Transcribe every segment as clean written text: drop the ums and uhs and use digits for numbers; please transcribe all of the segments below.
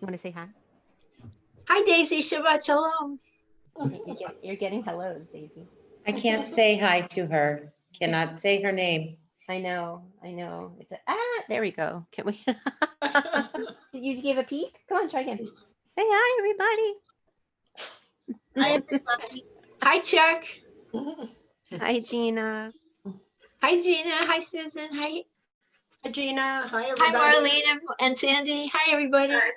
want to say hi? Hi, Daisy. Shabbat Shalom. You're getting hellos, Daisy. I can't say hi to her. Cannot say her name. I know. It's there we go. Can we? Did you give a peek? Come on, try again. Say hi, everybody. Hi, everybody. Hi, Chuck. Hi, Gina. Hi, Gina. Hi, Susan. Hi, Gina. Hi, hi, everybody. Marlene and Sandy. Hi, everybody. Hi.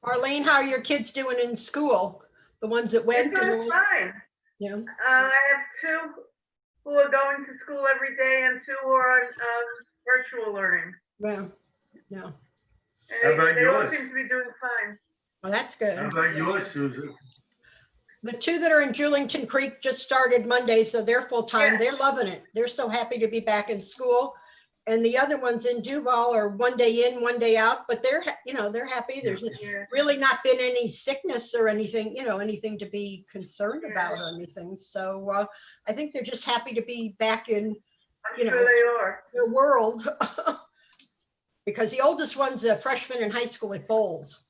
Marlene, how are your kids doing in school? The ones that They're went? doing fine. Yeah. I have two who are going to school every day and two who are on virtual learning. Yeah. Yeah. And they all seem to be doing fine. Well, that's good. How about yours, Susan? The two that are in Julington Creek just started Monday, so they're full time. Yeah. They're loving it. They're so happy to be back in school. And the other ones in Duval are one day in, one day out, but they're happy. There's really not been any sickness or anything, anything to be concerned about or anything. So I think they're just happy to be back in, I'm sure they are. their world. Because the oldest one's a freshman in high school at Bowles.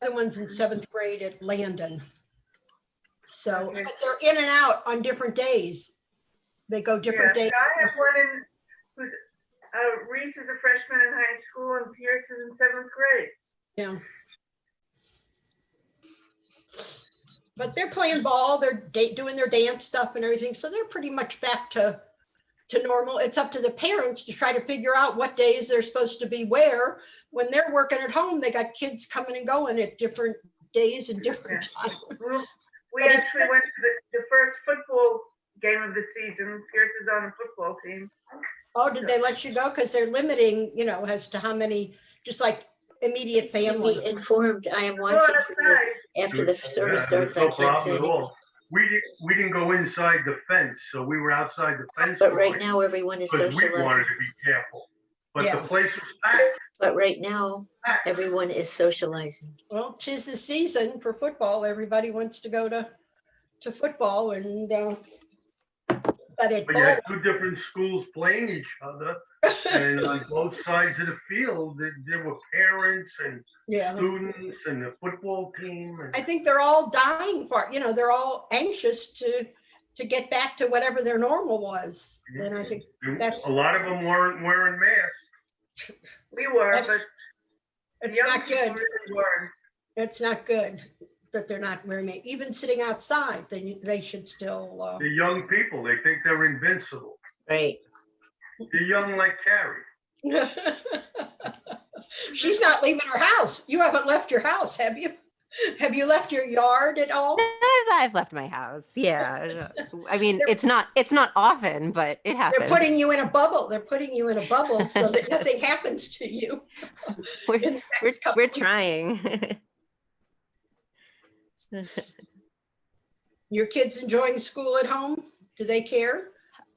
The other one's in 7th grade at Landon. So but they're in and out on different days. They go different days. I have one who's Reese is a freshman in high school and Pierce is in 7th grade. Yeah. But they're playing ball, they're doing their dance stuff and everything. So they're pretty much back to normal. It's up to the parents to try to figure out what days they're supposed to be where. When they're working at home, they got kids coming and going at different days and different times. We actually went to the first football game of the season. Pierce is on the football team. Oh, did they let you go? Because they're limiting, as to how many, just like immediate family. Be informed. I am watching after the service starts. I can't say anything. We didn't go inside the fence, so we were outside the fence. But right now, everyone is because socializing. we wanted to be careful. But Yeah. the place was packed. But right now, everyone is socializing. Well, 'tis the season for football. Everybody wants to go to football, and but you had two different schools playing each other, and on both sides of the field, there were parents and students and the football team. And I think they're all dying for it. They're all anxious to get back to whatever their normal was. And I think that's a lot of them weren't wearing masks. We were, but it's not good. Really weren't. It's not good that they're not wearing it. Even sitting outside, they should still. The young people, they think they're invincible. Right. They're young like Carrie. She's not leaving her house. You haven't left your house, have you? Have you left your yard at all? I've left my house. Yeah. I mean, it's not often, but it happens. They're putting you in a bubble. They're putting you in a bubble so that nothing happens to you. We're trying. Your kids enjoying school at home? Do they care?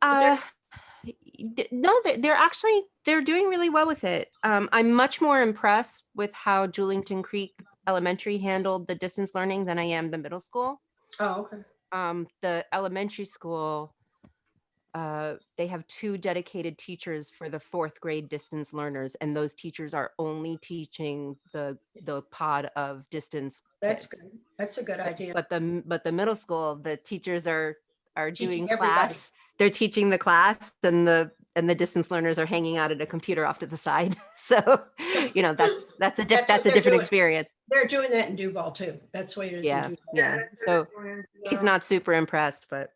No, they're doing really well with it. I'm much more impressed with how Julington Creek Elementary handled the distance learning than I am the middle school. Oh, okay. The elementary school, they have 2 dedicated teachers for the 4th grade distance learners, and those teachers are only teaching the pod of distance. That's good. That's a good idea. But the middle school, the teachers are doing class. Everybody. They're teaching the class, and the distance learners are hanging out at a computer off to the side. So, that's a different experience. They're doing that in Duval too. That's the way it is. Yeah, in Duval. yeah. So he's not super impressed, but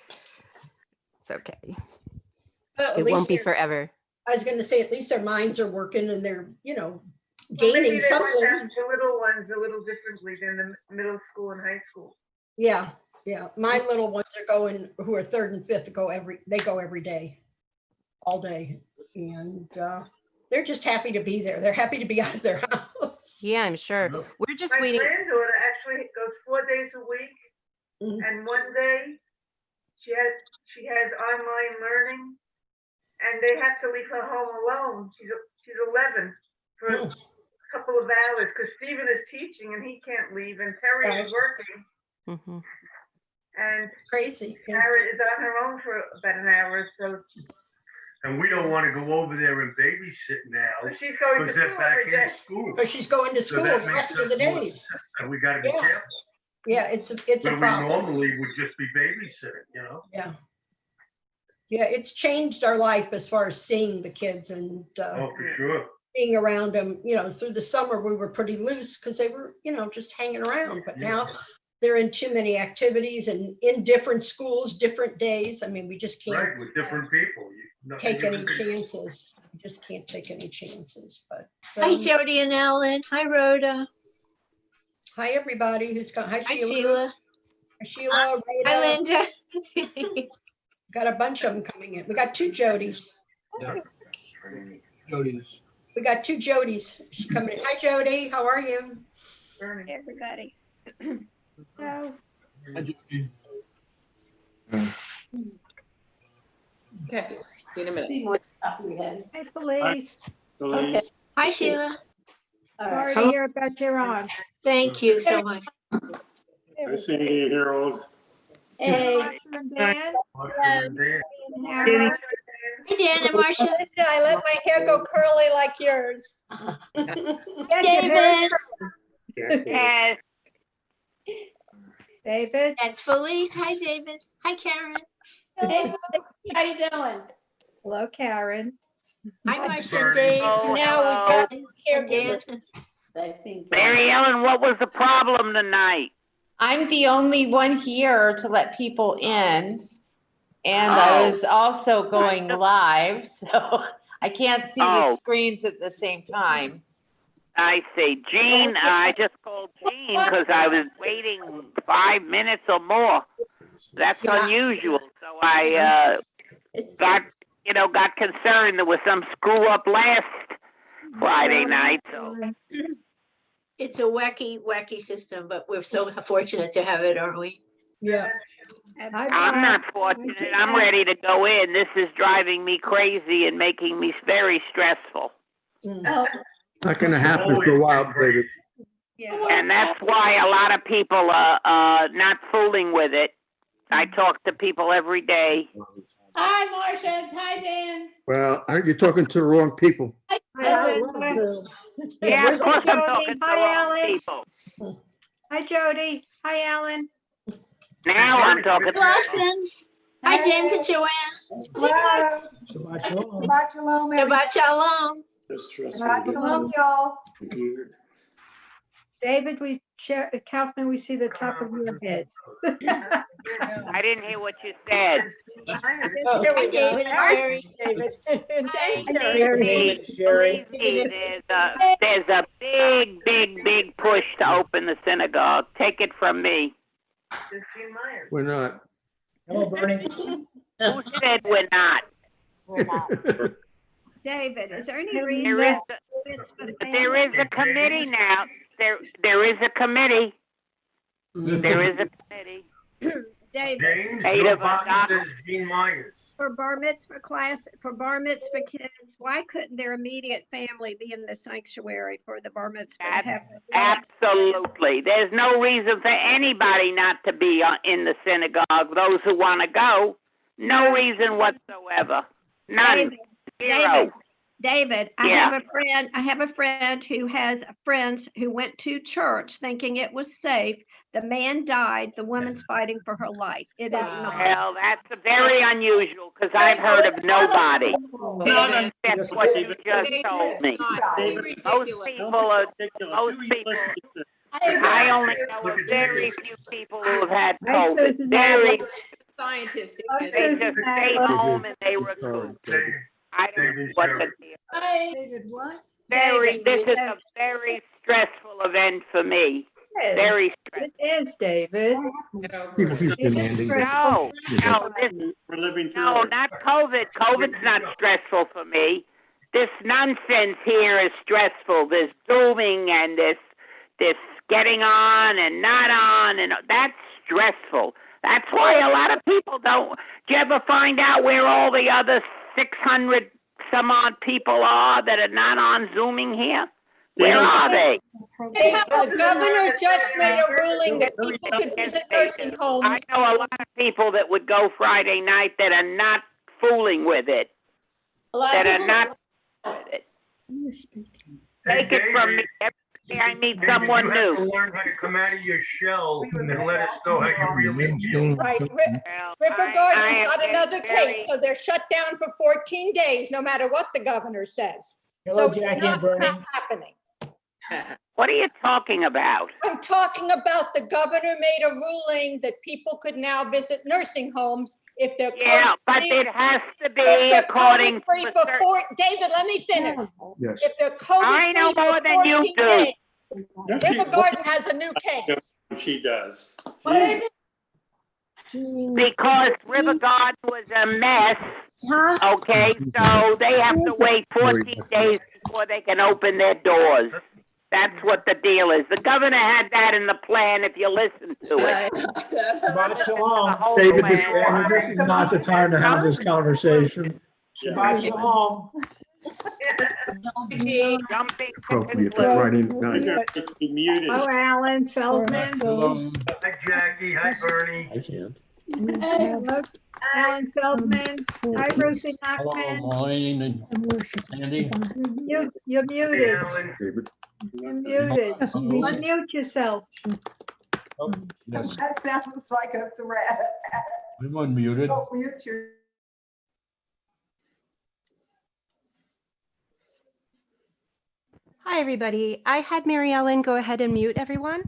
it's okay. Well, It won't be forever. I was going to say, at least their minds are working and they're, Well, gaining maybe they something. want the little ones a little differently than the middle school and high school. Yeah, yeah. My little ones are going, who are 3rd and 5th, they go every day, all day, and they're just happy to be there. They're happy to be out of their house. Yeah, I'm sure. We're just My waiting. granddaughter actually goes 4 days a week, and one day she has online learning, and they have to leave her home alone. She's 11 for a couple of hours because Stephen is teaching and he can't leave, and Terry is working. Mm-hmm. And Crazy. Karen is on her own for about an hour, so And we don't want to go over there and babysit now But she's going to because they're school back every day. in school. Because she's going to So school that the makes rest of the us more days. upset, and we gotta be Yeah. careful. Yeah, it's a Where we problem. normally would just be babysitting, you know? Yeah. Yeah, it's changed our life as far as seeing the kids and Oh, for sure. being around them. You know, through the summer, we were pretty loose because they were, you know, just hanging around. But Yeah. now they're in too many activities and in different schools, different days. I mean, we just can't Right, with different people. take any chances. We just can't take any chances. But Hi, Jody and Ellen. Hi, Rhoda. hi, everybody who's got, hi, Hi, Sheila. Sheila. Hi, Sheila, Hi, Rhoda. Linda. Got a bunch of them coming in. We got two Jodys. Jody's. We got two Jodys. She's coming in. Hi, Jody. How are you? Bernie. Everybody. So, Hi, Jody. Okay. See you in a minute. See what we had. hi, police. Okay. Hi, Sheila. All Sorry right. to hear about your aunt. Thank you so much. I see you, Harold. Hey, Dan, Awesome, Dan. Howard, Hi, Dan and Marcia. I let my hair go curly like yours. Get your hair David. Yeah. David, That's Felice. Hi, David. Hi, Karen. Hey, how you doing? hello, Karen. Hi, Marcia and Bernie. Dave. Oh, Now we got And Dan. I think. Mary Ellen, what was the problem tonight? I'm the only one here to let people in. And I was also going live, so I can't see the Oh. screens at the same time. I see. Jean, I just called Jean because I was waiting 5 minutes or more. That's Yeah. unusual. So I It's got concerned. There was some screw up last Friday night. So it's a wacky system, but we're so fortunate to have it, aren't we? Yeah. I'm not fortunate. I'm ready to go in. This is driving me crazy and making me very stressful. Mm. Oh, Not gonna happen for a while, David. And that's why a lot of people are not fooling with it. I talk to people every day. hi, Marcia. Hi, Dan. Well, I think you're talking to the wrong people. Yeah, we're of course I'm Jody. talking to the Hi, wrong Alex. people. Hi, Jody. Hi, Alan. Now I'm talking to Lawsons. Hi, James and Joanne. Hello. Shabbat shalom. Shabbat shalom. Shabbat shalom. Shabbat shalom, y'all. David, Kaufman, we see the top of your head. I didn't hear what you said. Oh, Hi, David and Sherry. Sherry. There's a big push to open the synagogue. Take it from me. Just Jean Myers. We're not. Hello, Bernie. Who said we're not? David, is there any There reason? is a committee now. There is a committee. There is a committee. David, James, Eight your of us, button Doc. says Gene Myers. for bar mitzvah class, for bar mitzvah kids, why couldn't their immediate family be in the sanctuary for the bar mitzvah? and have- Absolutely. There's no reason for anybody not to be in the synagogue. Those who want to go, no reason whatsoever. None. Zero. David, Yeah. I have a friend who has friends who went to church thinking it was safe. The man died, the woman's fighting for her life. It is not. Well, that's very unusual because I've heard of nobody. That's what you just told me. Most people are, I only know of very few people who have had COVID. Very, Scientist. they just stayed home and they recouped. Dave, I don't know what to do. Hi. David, what? This is a very stressful event for me. Very stressful. It is, David. People keep demanding. No, we're living through no, not COVID. COVID's not stressful for me. This nonsense here is stressful. This Zooming and this getting on and not on, and that's stressful. That's why a lot of people don't. Do you ever find out where all the other 600 some odd people are that are not on Zooming here? Where are they? The governor just made a ruling that people could visit nursing I homes. know a lot of people that would go Friday night that are not fooling with it. A lot that of are people- not. Take it from me. Every day I meet someone You have to new. learn how to come out of your shell and let us know how you really feel. Right, Well, River I Garden's am got another very- case, so they're shut down for 14 days, no matter what the governor says. Hello, So it's Jackie and not Bernie. happening. What are you talking about? I'm talking about the governor made a ruling that people could now visit nursing homes if they're. Yeah, but COVID-free- it has to if be they're according COVID-free to a for certain. David, let me finish. Yes. If they're I know COVID-free more for than you 14 do. days, No, she- River Garden has a new case. She does. What is it? Because River Garden was a mess, Huh? okay? So they have to wait 14 days before they can open their doors. That's what the deal is. The governor had that in the plan if you listen to it. Shabbat The shalom. whole David, this, plan. this is not the time to have this conversation. Shabbat shalom. Jumping to Appropriate for conclusions. Friday You're night. supposed to be muted. Oh, Alan Feldman. Hi, Jackie. Hi, Bernie. I can't. Hello, Alan Feldman. Hi, Rosie Hello, Nachman. Maureen and Sandy. You're Hey, muted. Alan. David. You're muted. Unmute yourself. Oh, yes, That sounds like a threat. I'm unmuted. Oh, mute your. Hi, everybody. I had Mary Ellen go ahead and mute everyone.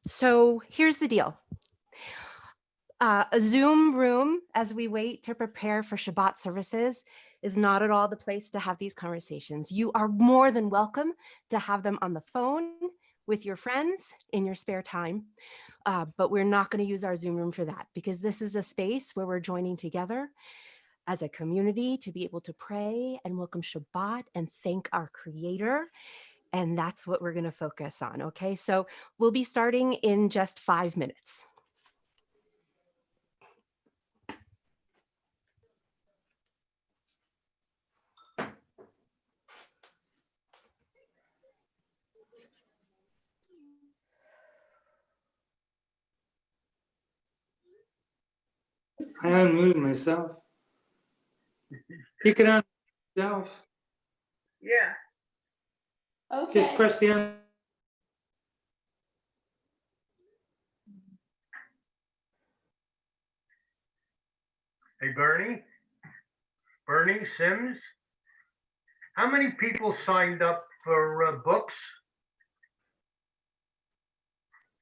So here's the deal. A Zoom room as we wait to prepare for Shabbat services is not at all the place to have these conversations. You are more than welcome to have them on the phone with your friends in your spare time. But we're not going to use our Zoom room for that because this is a space where we're joining together as a community to be able to pray and welcome Shabbat and thank our Creator. And that's what we're going to focus on. Okay, so we'll be starting in just 5 minutes. I unmuted myself. You can unmute yourself. Yeah. Just Okay. press the un. Hey, Bernie. Bernie Sims. How many people signed up for books?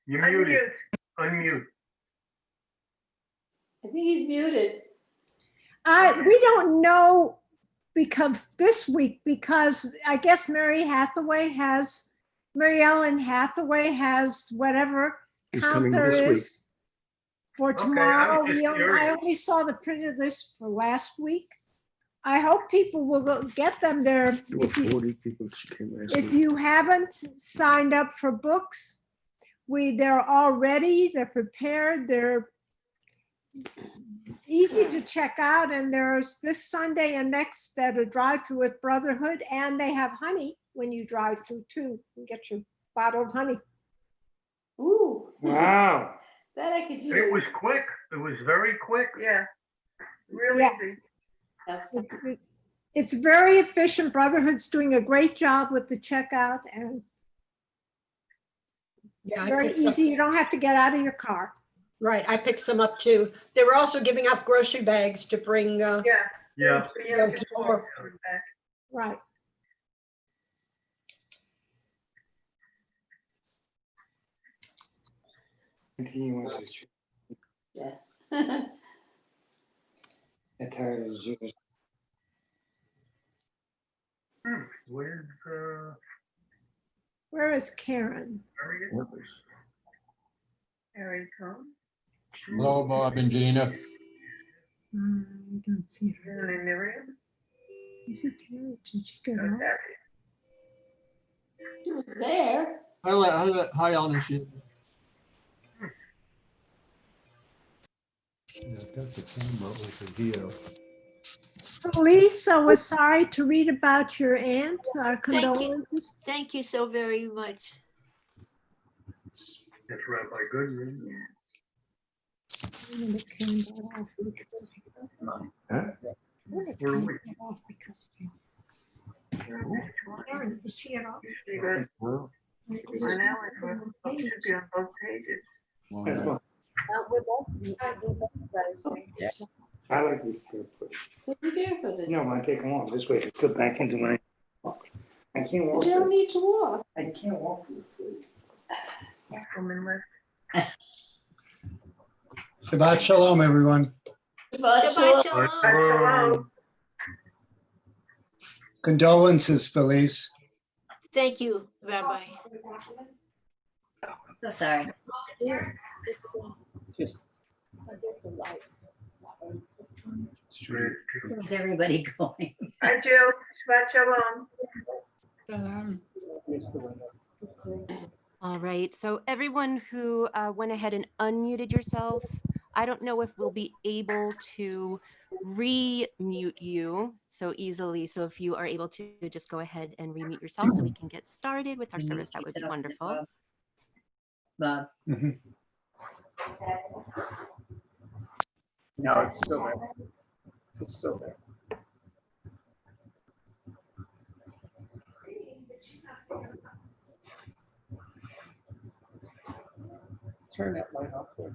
You're muted. Unmute. I think he's muted. We don't know because this week, because I guess Mary Ellen Hathaway has whatever It's count coming there this week. is for Okay, I tomorrow. was just I curious. only saw the printed list for last week. I hope people will go get them there. There were 40 people she came last If week. you haven't signed up for books, they're all ready, they're prepared, they're easy to check out. And there's this Sunday and next that a drive-through with Brotherhood, and they have honey when you drive through too. You get your bottled honey. Ooh, Wow. that I could use. It was quick. It was very quick. Yeah. Really Yeah. easy. Yes. It's very efficient. Brotherhood's doing a great job with the checkout and Yeah, I very picked some- easy. You don't have to get out of your car. Right, I picked some up too. They were also giving out grocery bags to bring. Yeah. Yeah. Yeah, just walk back. Right. Yeah. Where's Where is Karen? Harriet? There he comes. Hello, Bob and Gina. I don't see her. And then Miriam. Is it Karen? Did she get That's out? Harriet. He was there. Hi, Alan. Lisa was sorry to read about your aunt. Our Thank you. condolences. Thank you so very much. That's Rabbi Goodman. Huh? Where are we? Karen, is she at all? Usually goes an hour for, should be on both pages. That's fine. I like these barefooted. So you're barefooted. No, when I take them off, this way I can slip back into my walk. I can't walk. You don't need to walk. I can't walk with food. Woman left. Shabbat shalom, everyone. Shabbat Shabbat shalom. shalom. Condolences, Felice. Thank you, Rabbi. So sorry. Where's everybody going? Hi, Jill. Shabbat shalom. All right, so everyone who went ahead and unmuted yourself, I don't know if we'll be able to re-mute you so easily. So if you are able to just go ahead and re-mute yourself so we can get started with our service, that would be wonderful. Bob. No, it's still there. It's still there. Turn that light off there.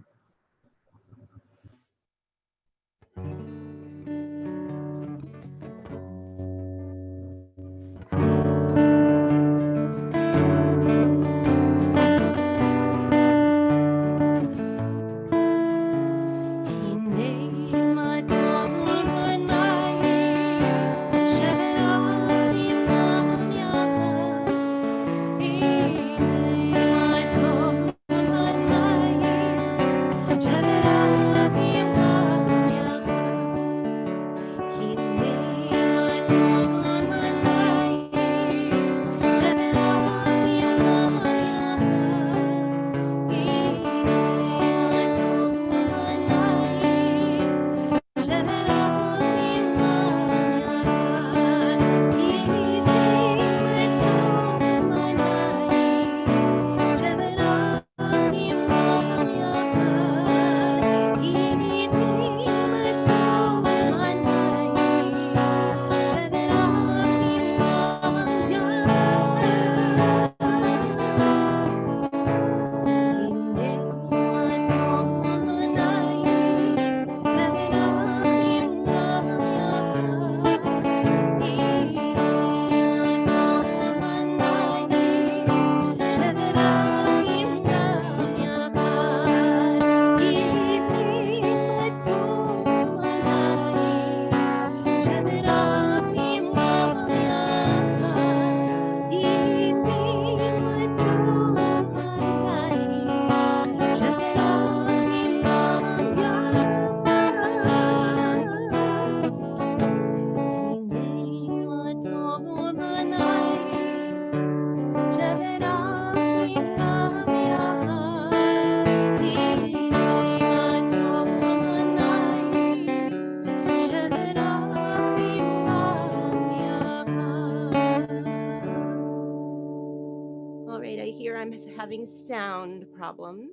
I'm having sound problems.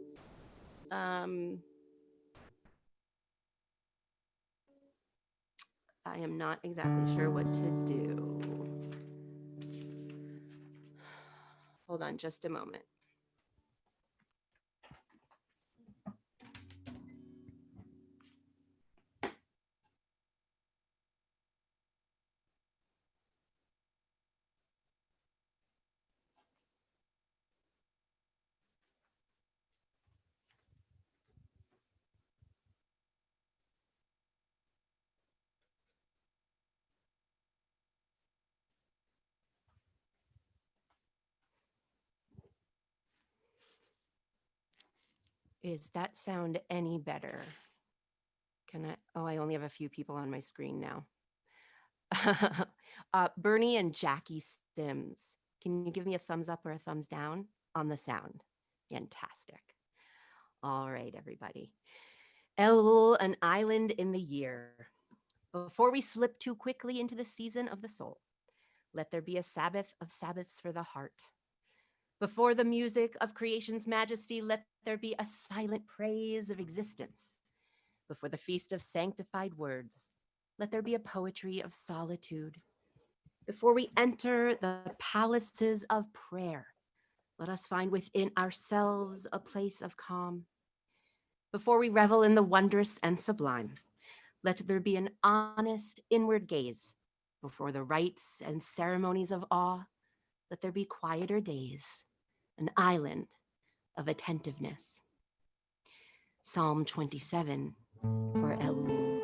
I am not exactly sure what to do. Hold on just a moment. Is that sound any better? Can I? Oh, I only have a few people on my screen now. Bernie and Jackie Sims, can you give me a thumbs up or a thumbs down on the sound? Fantastic. All right, everybody. Elul, an island in the year. Before we slip too quickly into the season of the soul, let there be a Sabbath of Sabbaths for the heart. Before the music of creation's majesty, let there be a silent praise of existence. Before the feast of sanctified words, let there be a poetry of solitude. Before we enter the palaces of prayer, let us find within ourselves a place of calm. Before we revel in the wondrous and sublime, let there be an honest inward gaze. Before the rites and ceremonies of awe, let there be quieter days, an island of attentiveness. Psalm 27 for Elul.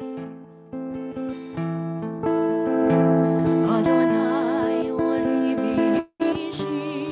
Adonai Oribi Ishi,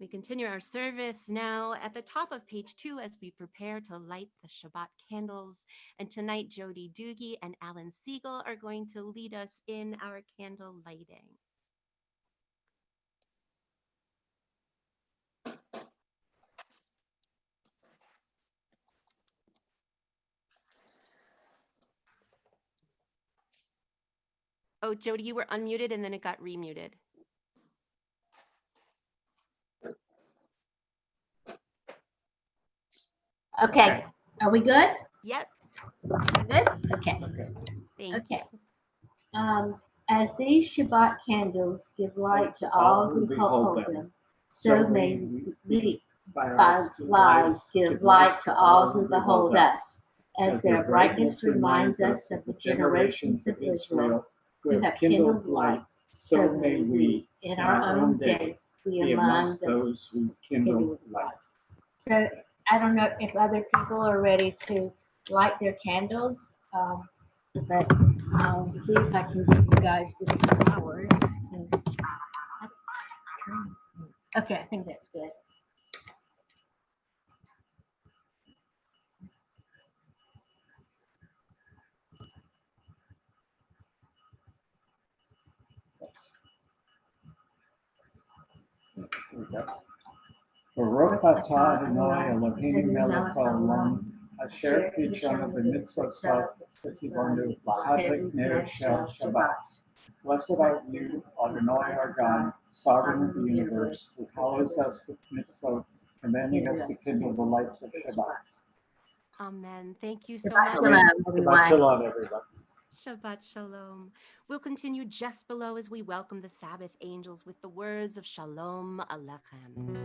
We continue our service now at the top of page 2 as we prepare to light the Shabbat candles. And tonight, Jody Doogie and Alan Siegel are going to lead us in our candle lighting. Oh, Jody, you were unmuted and then it got remuted. Okay, are we good? Yep. Good? Okay. Thank Okay. As these Shabbat candles give light to all who hold them, so may we by our lives give light to all who behold us, as their brightness reminds us of the generations of Israel who have kindled light, so may we, in our own day, be among those who kindle light. So I don't know if other people are ready to light their candles, but I'll see if I can give you guys this flowers. Okay, I think that's good. Baruch atah Adonai Eloheinu melech haolam, Asher Kichanu b'mitzvotav v'tzivanu lahadlik ner shel Shabbat. Blessed are you, Adonai our God, sovereign of the universe, who hallows us with mitzvot, commanding us to kindle the lights of Shabbat. Amen. Thank you so Shabbat much. shalom, Shabbat everyone. shalom, everybody. Shabbat shalom. We'll continue just below as we welcome the Sabbath angels with the words of Shalom Alechem.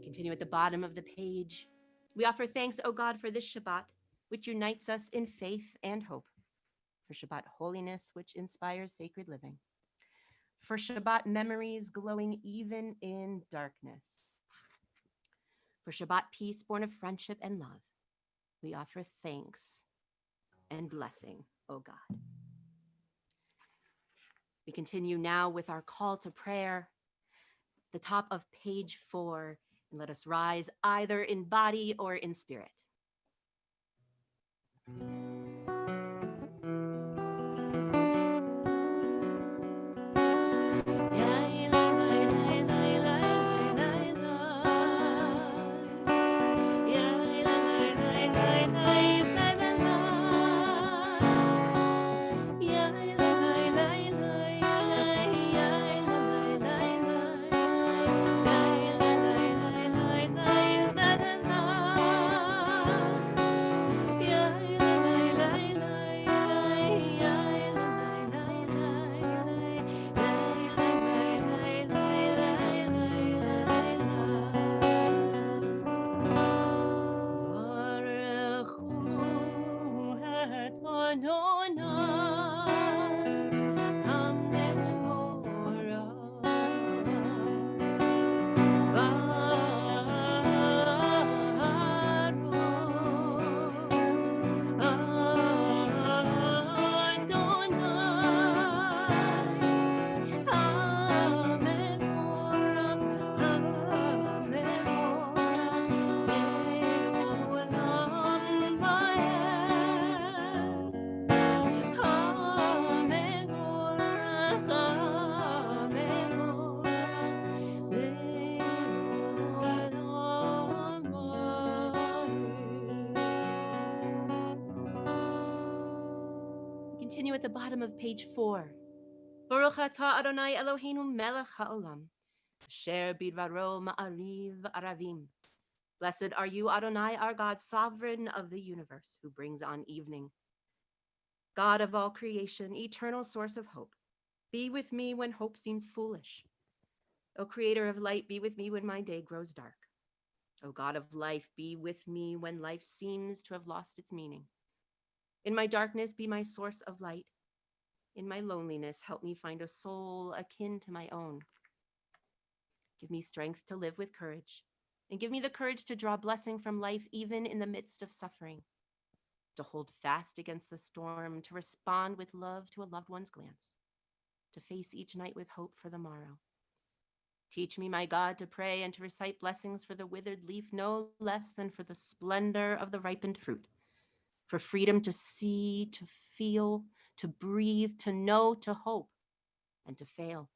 Continue at the bottom of the page. We offer thanks, O God, for this Shabbat, which unites us in faith and hope, for Shabbat holiness, which inspires sacred living, for Shabbat memories glowing even in darkness, for Shabbat peace born of friendship and love. We offer thanks and blessing, O God. We continue now with our call to prayer, the top of page 4. And let us rise either in body or in spirit. Continue at the bottom of page 4. Baruch atah Adonai Eloheinu melech haolam, asher bidvaro ma'ariv aravim. Blessed are you, Adonai, our God, sovereign of the universe, who brings on evening. God of all creation, eternal source of hope, be with me when hope seems foolish. O creator of light, be with me when my day grows dark. O God of life, be with me when life seems to have lost its meaning. In my darkness, be my source of light. In my loneliness, help me find a soul akin to my own. Give me strength to live with courage, and give me the courage to draw blessing from life even in the midst of suffering, to hold fast against the storm, to respond with love to a loved one's glance, to face each night with hope for the morrow. Teach me, my God, to pray and to recite blessings for the withered leaf no less than for the splendor of the ripened fruit, for freedom to see, to feel, to breathe, to know, to hope, and to fail.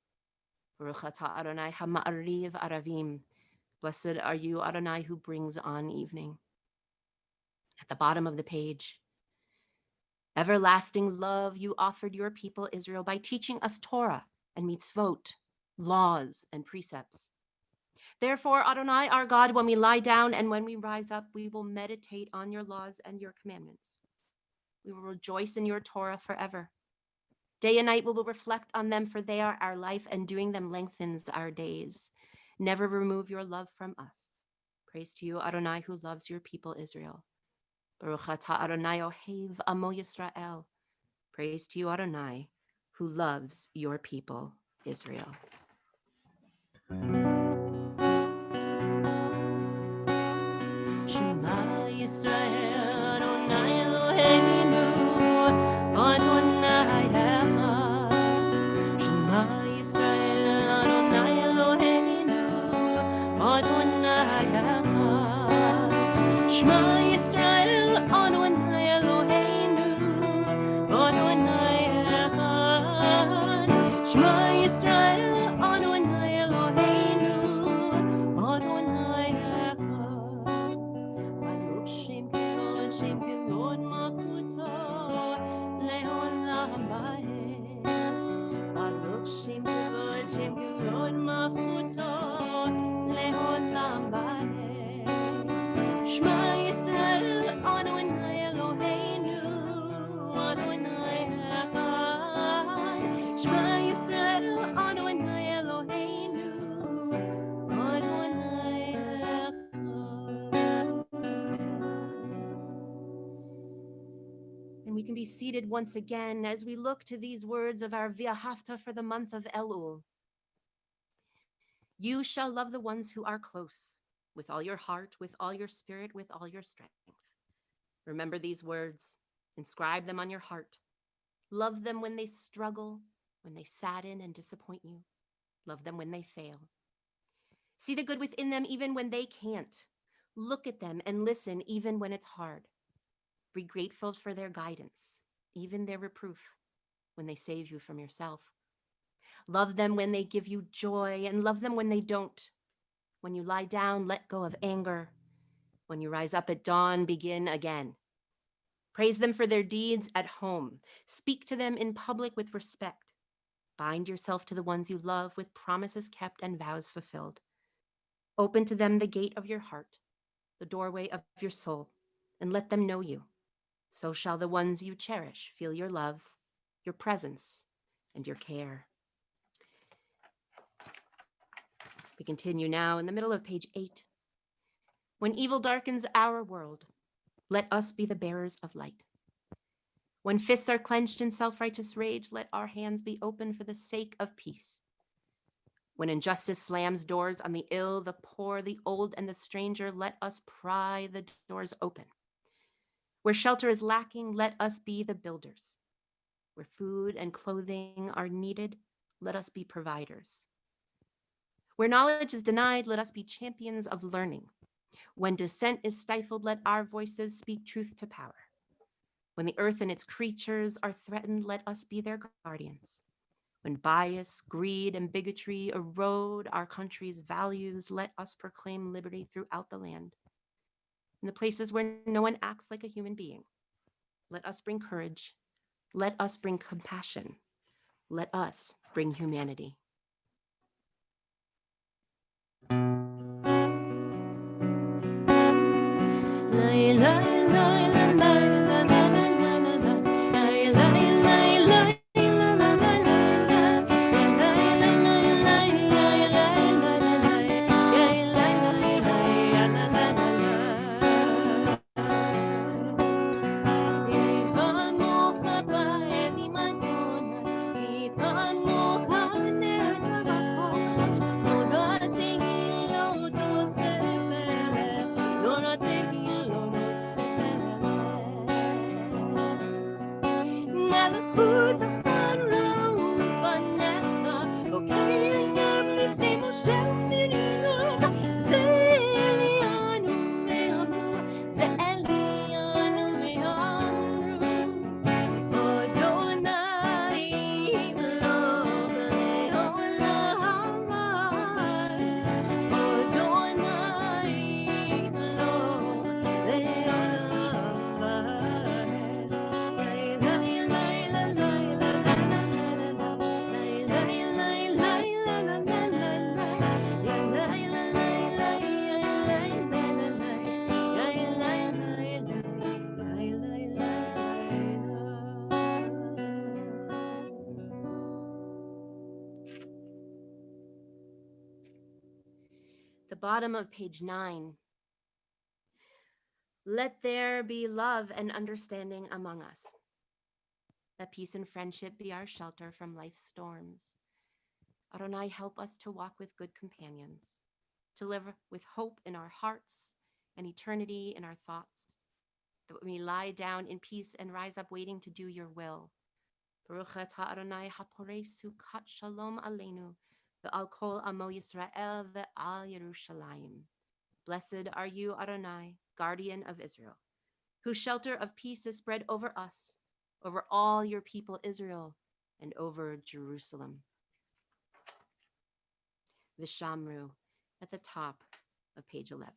Baruch atah Adonai hama'ariv aravim. Blessed are you, Adonai, who brings on evening. At the bottom of the page, everlasting love you offered your people Israel by teaching us Torah and mitzvot, laws and precepts. Therefore, Adonai, our God, when we lie down and when we rise up, we will meditate on your laws and your commandments. We will rejoice in your Torah forever. Day and night we will reflect on them, for they are our life, and doing them lengthens our days. Never remove your love from us. Praise to you, Adonai, who loves your people Israel. Baruch atah Adonai ohev amo Yisrael. Praise to you, Adonai, who loves your people Israel. Shema Yisrael, Adonai Eloheinu, Adonai echad. Shema Yisrael, Adonai Eloheinu, Adonai echad. Shema Yisrael, Adonai Eloheinu, Adonai echad. Shema Yisrael, Adonai Eloheinu, Adonai echad. Baruch Shem Kevod Malchuto, Leolam Vaed. Baruch Shem Kevod Malchuto, Leolam Vaed. Shema Yisrael, Adonai Eloheinu, Adonai echad. Shema Yisrael, Adonai Eloheinu, Adonai echad. And we can be seated once again as we look to these words of our V'ahavta for the month of Elul. You shall love the ones who are close, with all your heart, with all your spirit, with all your strength. Remember these words, inscribe them on your heart. Love them when they struggle, when they sadden and disappoint you. Love them when they fail. See the good within them even when they can't. Look at them and listen even when it's hard. Be grateful for their guidance, even their reproof, when they save you from yourself. Love them when they give you joy, and love them when they don't. When you lie down, let go of anger. When you rise up at dawn, begin again. Praise them for their deeds at home. Speak to them in public with respect. Bind yourself to the ones you love with promises kept and vows fulfilled. Open to them the gate of your heart, the doorway of your soul, and let them know you. So shall the ones you cherish feel your love, your presence, and your care. We continue now in the middle of page 8. When evil darkens our world, let us be the bearers of light. When fists are clenched in self-righteous rage, let our hands be open for the sake of peace. When injustice slams doors on the ill, the poor, the old, and the stranger, let us pry the doors open. Where shelter is lacking, let us be the builders. Where food and clothing are needed, let us be providers. Where knowledge is denied, let us be champions of learning. When dissent is stifled, let our voices speak truth to power. When the earth and its creatures are threatened, let us be their guardians. When bias, greed, and bigotry erode our country's values, let us proclaim liberty throughout the land. In the places where no one acts like a human being, let us bring courage. Let us bring compassion. Let us bring humanity. The bottom of page 9. Let there be love and understanding among us. Let peace and friendship be our shelter from life's storms. Adonai, help us to walk with good companions, to live with hope in our hearts and eternity in our thoughts, that we lie down in peace and rise up waiting to do your will. Baruch atah Adonai haporesu kat shalom aleinu ve'al kol amo Yisrael ve'al Yerushalayim. Blessed are you, Adonai, guardian of Israel, whose shelter of peace is spread over us, over all your people Israel, and over Jerusalem. Vishamru at the top of page 11.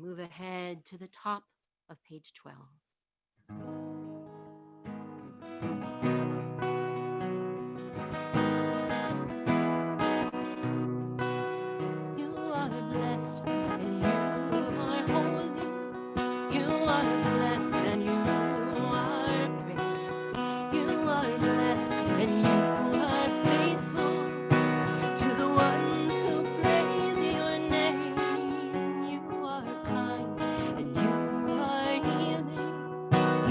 Move ahead to the top of page 12. You are blessed and you are holy. You are blessed and you are praised. You are blessed and you are faithful to the ones who praise your name. You are kind and you are healing.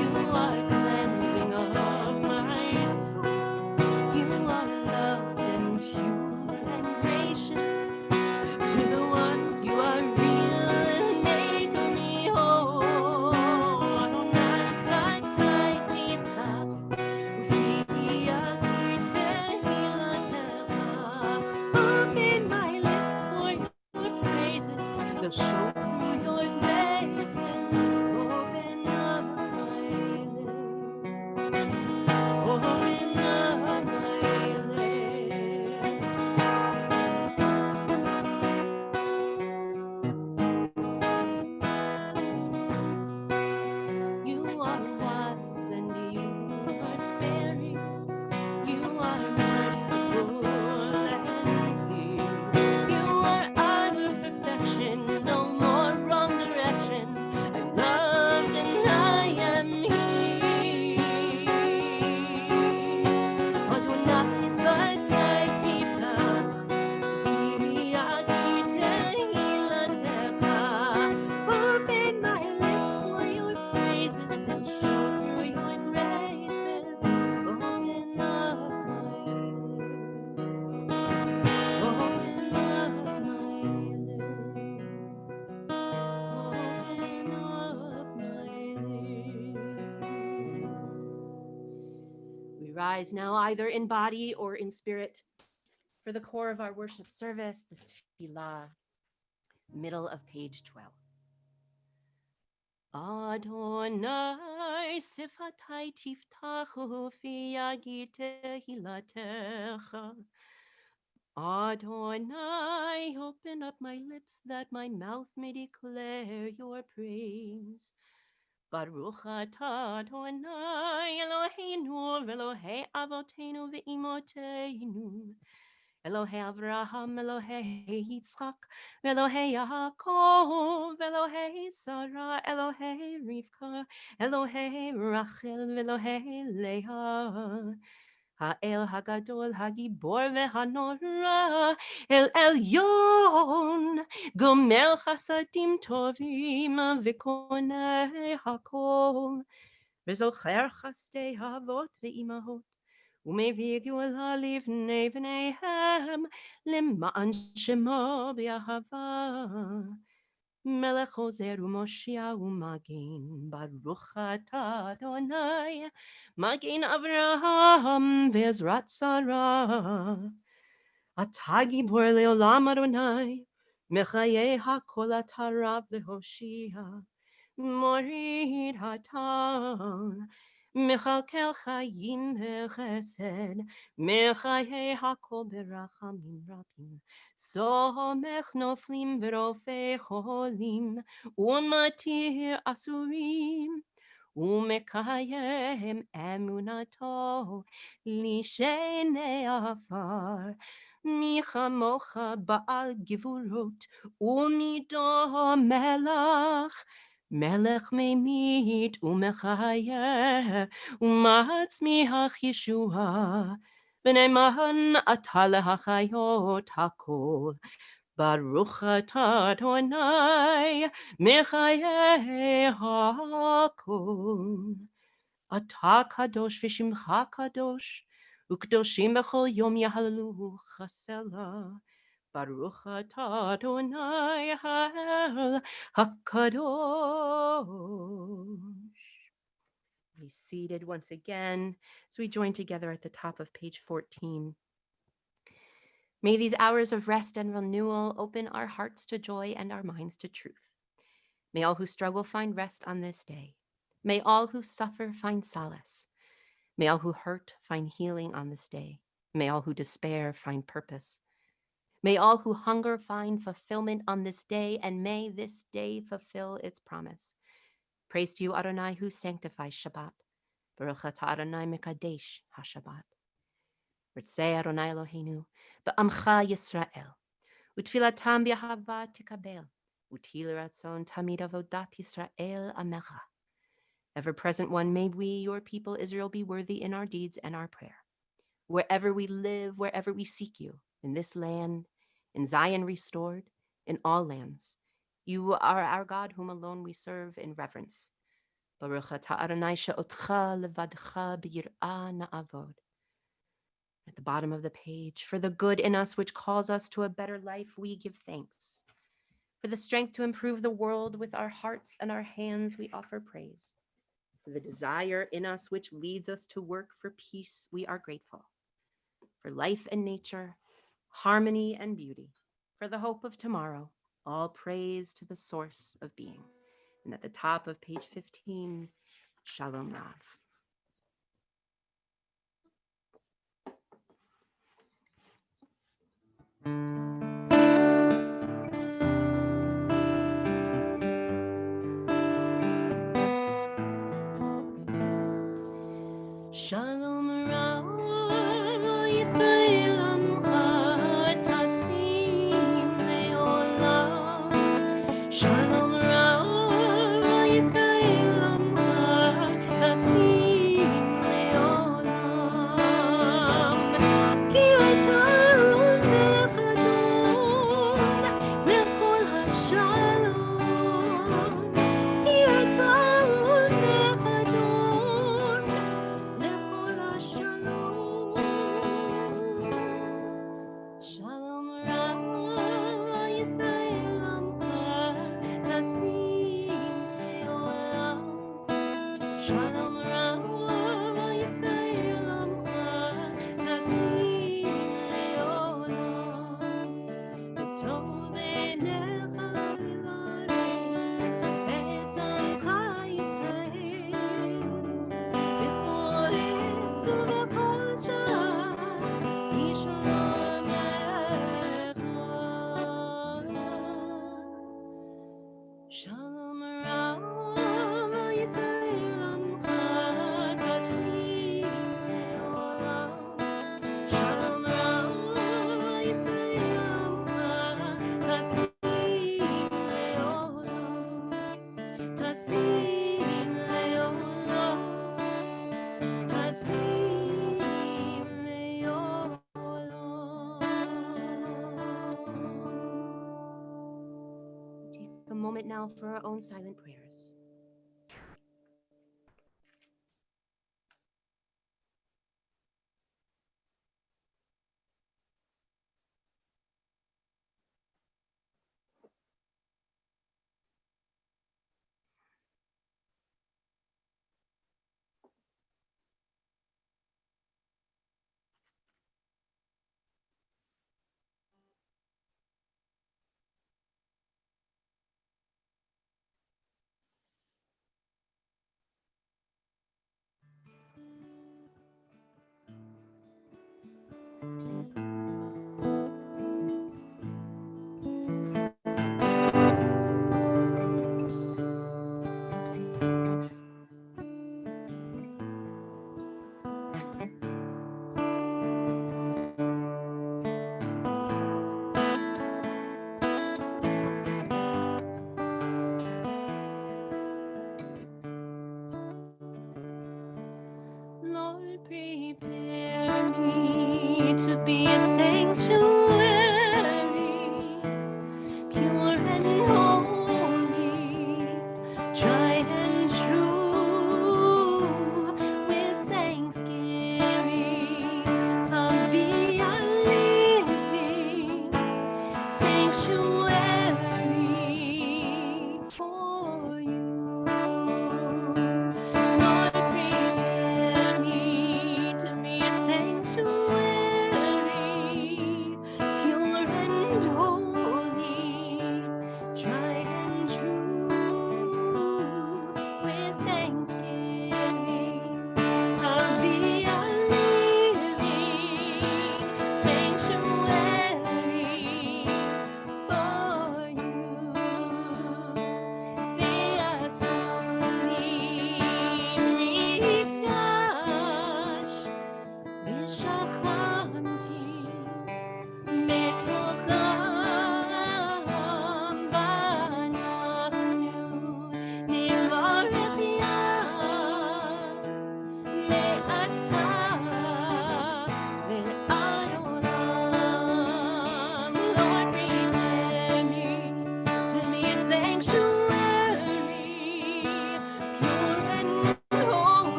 You are cleansing of my soul. You are loved and pure and gracious. To the ones you are real and make me whole. Adonai Satai Tiftach, Ufi Yachir Tehilatecha. Open my lips for your praises, they'll show through your graces. Open up my lips, open up my lips. You are wise and you are sparing. You are merciful and clear. You are utter perfection, no more wrong directions. I'm loved and I am here. Adonai Satai Tiftach, V'yagid Tehilatecha. Open my lips for your praises, they'll show through your graces. Open up my lips, open up my lips, open up my lips. We rise now either in body or in spirit for the core of our worship service, the tefillah, middle of page 12. Adonai sifatai tiftachu fi yagid tehilatecha. Adonai, open up my lips that my mouth may declare your praise. Baruch atah Adonai Eloheinu v'Elohei avotenu v'imotenu. Elohei Avraham, Elohei Yitzchak, Elohei Yaakov, Elohei Sarah, Elohei Rivka, Elohei Rachel, Elohei Leah. Ha'el Hagadol, Hagibor ve'hanora, El Elyon, Gomer Chasadim Tovim, V'konei Hakol, V'zocher Chastei Havot ve'imahot. ומביא גאולה לבני בניהם למען שמו באהבה. מלך עוזר ומושיע ומגן, ברוך אתה אדוני, מגן אברהם ועזרת שרה. אתה גיבור לעולם אדוני, מחיי הכל אתה רב להושיע. מוריד הטל, מכלכל חיים וחסד, מחיי הכל ברחמים רבים. סומך נופלים ורופא חולים, ומתיר אסורים, ומקיים אמונתו לשני עפר. מי כמוך בעל גבורות, ומידו מלך, מלך ממית ומחיה, ומצמיח ישועה, ונאמן אתה להחיות הכל. ברוך אתה אדוני מחיי הכל. אתה קדוש ושמך קדוש, וקדושים בכל יום יהללוך סלה. ברוך אתה אדוני האל HaKadosh. Be seated once again as we join together at the top of page 14. May these hours of rest and renewal open our hearts to joy and our minds to truth. May all who struggle find rest on this day. May all who suffer find solace. May all who hurt find healing on this day. May all who despair find purpose. May all who hunger find fulfillment on this day, and may this day fulfill its promise. Praise to you, Adonai, who sanctifies Shabbat. Baruch atah Adonai mekadesh haShabbat. Ritzei Adonai Eloheinu ba'amcha Yisrael. Utfilatam b'ahava tikabel. Util ratzon tamid avodat Yisrael amecha. Ever-present one, may we, your people Israel, be worthy in our deeds and our prayer. Wherever we live, wherever we seek you, in this land, in Zion restored, in all lands, you are our God, whom alone we serve in reverence. Baruch atah Adonai she'otcha levadcha b'yir'ah na'avod. At the bottom of the page, for the good in us which calls us to a better life, we give thanks. For the strength to improve the world with our hearts and our hands, we offer praise. For the desire in us which leads us to work for peace, we are grateful. For life and nature, harmony and beauty, for the hope of tomorrow, all praise to the source of being. And at the top of page 15, Shalom Rav. Shalom Rav, Yisrael Amcha Tasim Leolam. Shalom Rav, Yisrael Amcha Tasim Leolam. Ki ata melech Adon lechol hashalom. Ki ata melech Adon lechol hashalom. Shalom Rav, Yisrael Amcha Tasim Leolam. Shalom Rav, Yisrael Amcha Tasim Leolam. B'tov einecha levareich et amcha Yisrael. B'chol עת ובכל שעה ישלום עליך. Shalom Rav, Yisrael Amcha Tasim Leolam. Shalom Rav, Yisrael Amcha Tasim Leolam. Tasim Leolam. Tasim Leolam. Take a moment now for our own silent prayers. Lord, prepare me to be a sanctuary, pure and holy, tried and true. With thanksgiving, I'll be a living sanctuary for you. Lord, prepare me to be a sanctuary,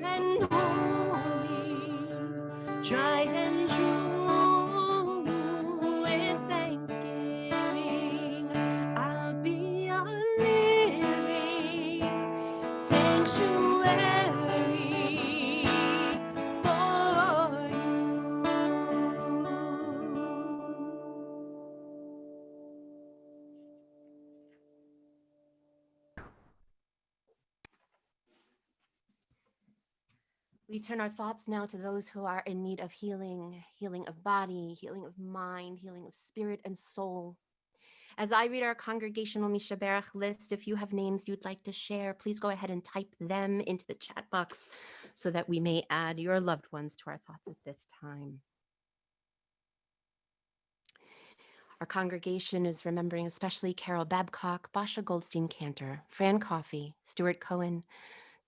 and holy, tried and true, with thanksgiving, I'll be a living sanctuary for you. We turn our thoughts now to those who are in need of healing, healing of body, healing of mind, healing of spirit and soul. As I read our congregational Mishaberach list, if you have names you'd like to share, please go ahead and type them into the chat box so that we may add your loved ones to our thoughts at this time. Our congregation is remembering especially Carol Babcock, Basha Goldstein Cantor, Fran Coffey, Stuart Cohen,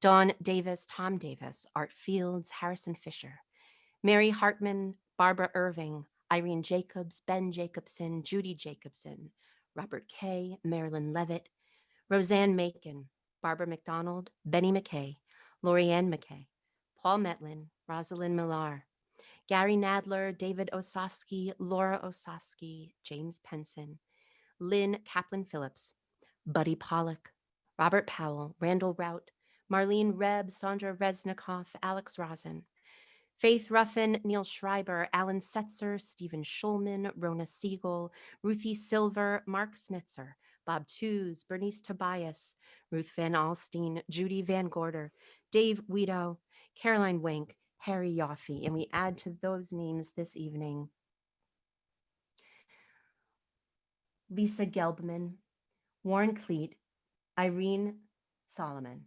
Dawn Davis, Tom Davis, Art Fields, Harrison Fisher, Mary Hartman, Barbara Irving, Irene Jacobs, Ben Jacobson, Judy Jacobson, Robert Kay, Marilyn Levitt, Roseanne Macon, Barbara McDonald, Benny McKay, Lorianne McKay, Paul Metlin, Rosalind Millar, Gary Nadler, David Osofsky, Laura Osofsky, James Penson, Lynn Kaplan Phillips, Buddy Pollock, Robert Powell, Randall Rout, Marlene Reb, Sandra Reznikoff, Alex Rosen, Faith Ruffin, Neil Schreiber, Alan Setzer, Stephen Schulman, Rona Siegel, Ruthie Silver, Mark Snitzer, Bob Tews, Bernice Tobias, Ruth Van Alstine, Judy Van Gorder, Dave Guido, Caroline Wenk, Harry Yoffe, and we add to those names this evening Lisa Gelbman, Warren Cleet, Irene Solomon,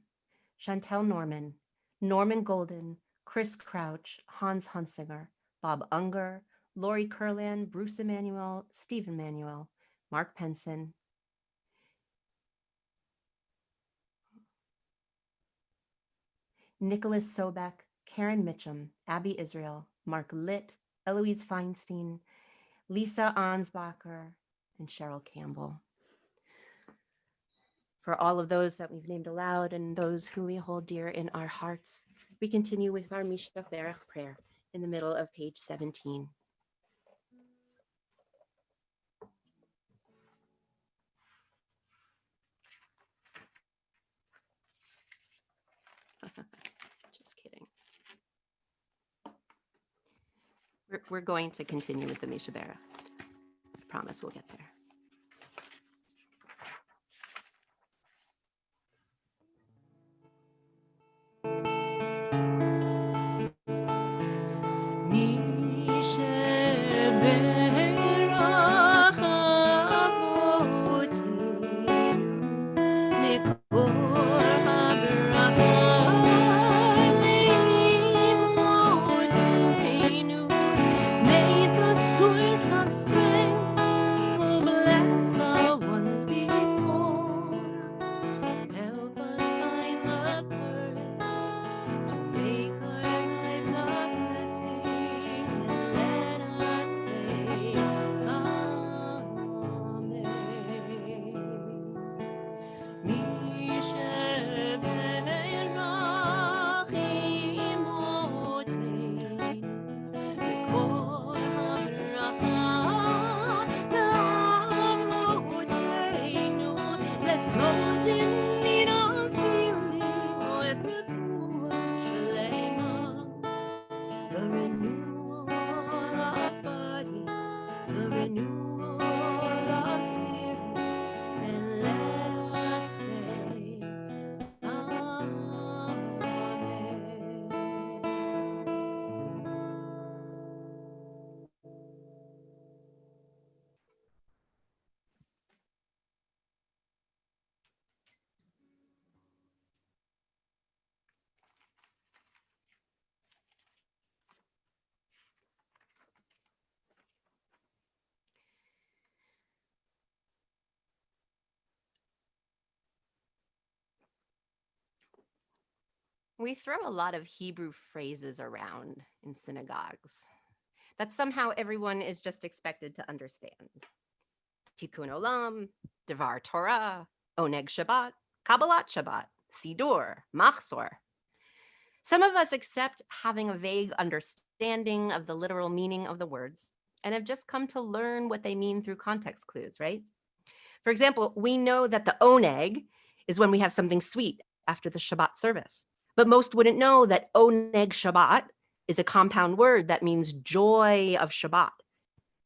Chantel Norman, Norman Golden, Chris Crouch, Hans Hunsinger, Bob Unger, Lori Kurland, Bruce Emanuel, Steve Emanuel, Mark Penson, Nicholas Sobek, Karen Mitchum, Abby Israel, Mark Litt, Eloise Feinstein, Lisa Ansbacher, and Cheryl Campbell. For all of those that we've named aloud and those who we hold dear in our hearts, we continue with our Mishaberach prayer in the middle of page 17. Just kidding. We're going to continue with the Mishaberach. I promise we'll get there. We throw a lot of Hebrew phrases around in synagogues that somehow everyone is just expected to understand. Tikkun Olam, Devar Torah, Oneg Shabbat, Kabbalat Shabbat, Sidur, Machzor. Some of us accept having a vague understanding of the literal meaning of the words and have just come to learn what they mean through context clues, right? For example, we know that the oneg is when we have something sweet after the Shabbat service, but most wouldn't know that oneg Shabbat is a compound word that means joy of Shabbat.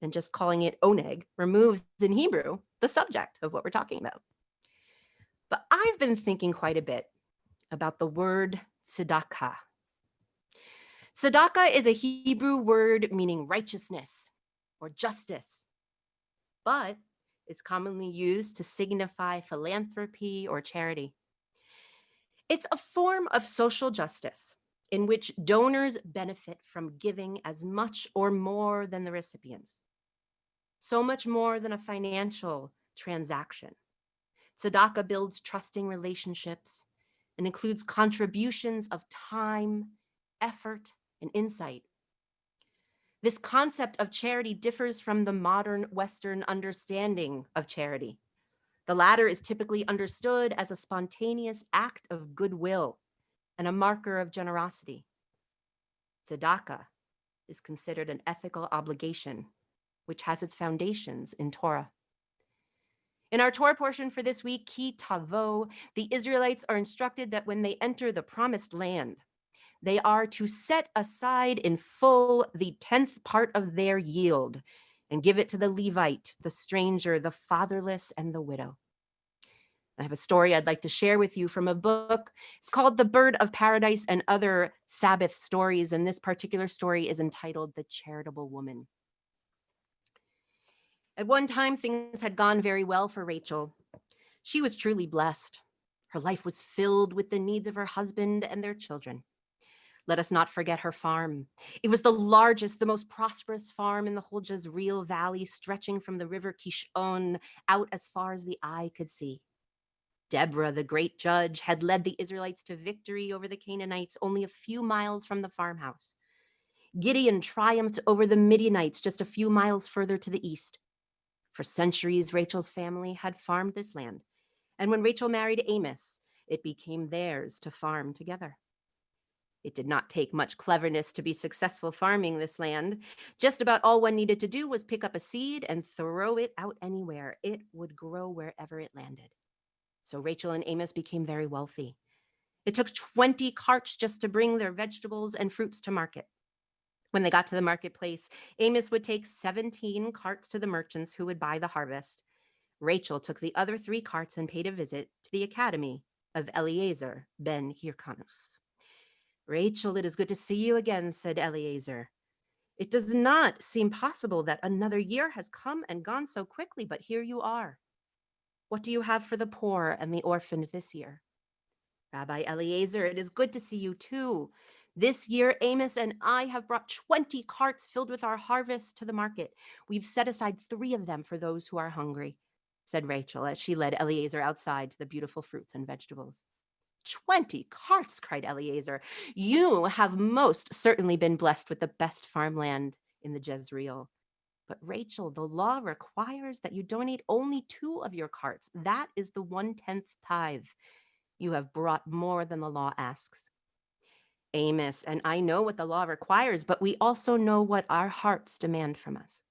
And just calling it oneg removes in Hebrew the subject of what we're talking about. But I've been thinking quite a bit about the word tzedakah. Tzedakah is a Hebrew word meaning righteousness or justice, but it's commonly used to signify philanthropy or charity. It's a form of social justice in which donors benefit from giving as much or more than the recipients. So much more than a financial transaction. Tzedakah builds trusting relationships and includes contributions of time, effort, and insight. This concept of charity differs from the modern Western understanding of charity. The latter is typically understood as a spontaneous act of goodwill and a marker of generosity. Tzedakah is considered an ethical obligation, which has its foundations in Torah. In our Torah portion for this week, Ki Tavo, the Israelites are instructed that when they enter the promised land, they are to set aside in full the 10th part of their yield and give it to the Levite, the stranger, the fatherless, and the widow. I have a story I'd like to share with you from a book. It's called The Bird of Paradise and Other Sabbath Stories, and this particular story is entitled The Charitable Woman. At one time, things had gone very well for Rachel. She was truly blessed. Her life was filled with the needs of her husband and their children. Let us not forget her farm. It was the largest, the most prosperous farm in the whole Jezreel Valley, stretching from the river Kishon out as far as the eye could see. Deborah, the great judge, had led the Israelites to victory over the Canaanites only a few miles from the farmhouse. Gideon triumphed over the Midianites just a few miles further to the east. For centuries, Rachel's family had farmed this land, and when Rachel married Amos, it became theirs to farm together. It did not take much cleverness to be successful farming this land. Just about all one needed to do was pick up a seed and throw it out anywhere. It would grow wherever it landed. So Rachel and Amos became very wealthy. It took 20 carts just to bring their vegetables and fruits to market. When they got to the marketplace, Amos would take 17 carts to the merchants who would buy the harvest. Rachel took the other 3 carts and paid a visit to the academy of Eliezer ben Hyrcanus. Rachel, it is good to see you again, said Eliezer. It does not seem possible that another year has come and gone so quickly, but here you are. What do you have for the poor and the orphaned this year? Rabbi Eliezer, it is good to see you too. This year, Amos and I have brought 20 carts filled with our harvest to the market. We've set aside 3 of them for those who are hungry, said Rachel as she led Eliezer outside to the beautiful fruits and vegetables. 20 carts, cried Eliezer. You have most certainly been blessed with the best farmland in the Jezreel. But Rachel, the law requires that you donate only 2 of your carts. That is the 1/10 tithe. You have brought more than the law asks. Amos, and I know what the law requires, but we also know what our hearts demand from us.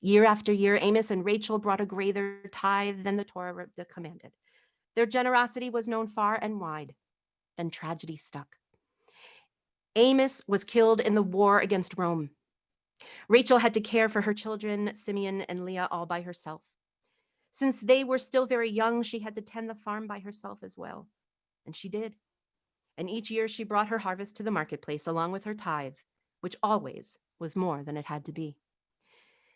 Year after year, Amos and Rachel brought a greater tithe than the Torah commanded. Their generosity was known far and wide, and tragedy stuck. Amos was killed in the war against Rome. Rachel had to care for her children, Simeon and Leah, all by herself. Since they were still very young, she had to tend the farm by herself as well, and she did. And each year she brought her harvest to the marketplace along with her tithe, which always was more than it had to be.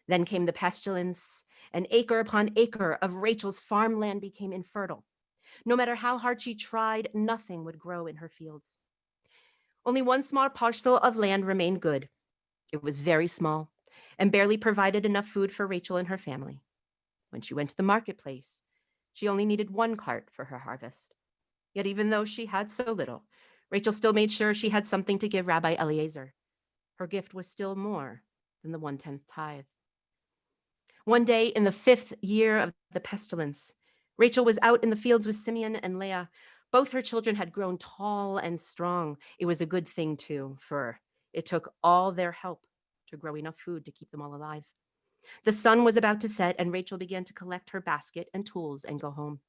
Then came the pestilence, and acre upon acre of Rachel's farmland became infertile. No matter how hard she tried, nothing would grow in her fields. Only one small parcel of land remained good. It was very small and barely provided enough food for Rachel and her family. When she went to the marketplace, she only needed 1 cart for her harvest. Yet even though she had so little, Rachel still made sure she had something to give Rabbi Eliezer. Her gift was still more than the 1/10 tithe. One day in the 5th year of the pestilence, Rachel was out in the fields with Simeon and Leah. Both her children had grown tall and strong. It was a good thing, too, for it took all their help to grow enough food to keep them all alive. The sun was about to set, and Rachel began to collect her basket and tools and go home.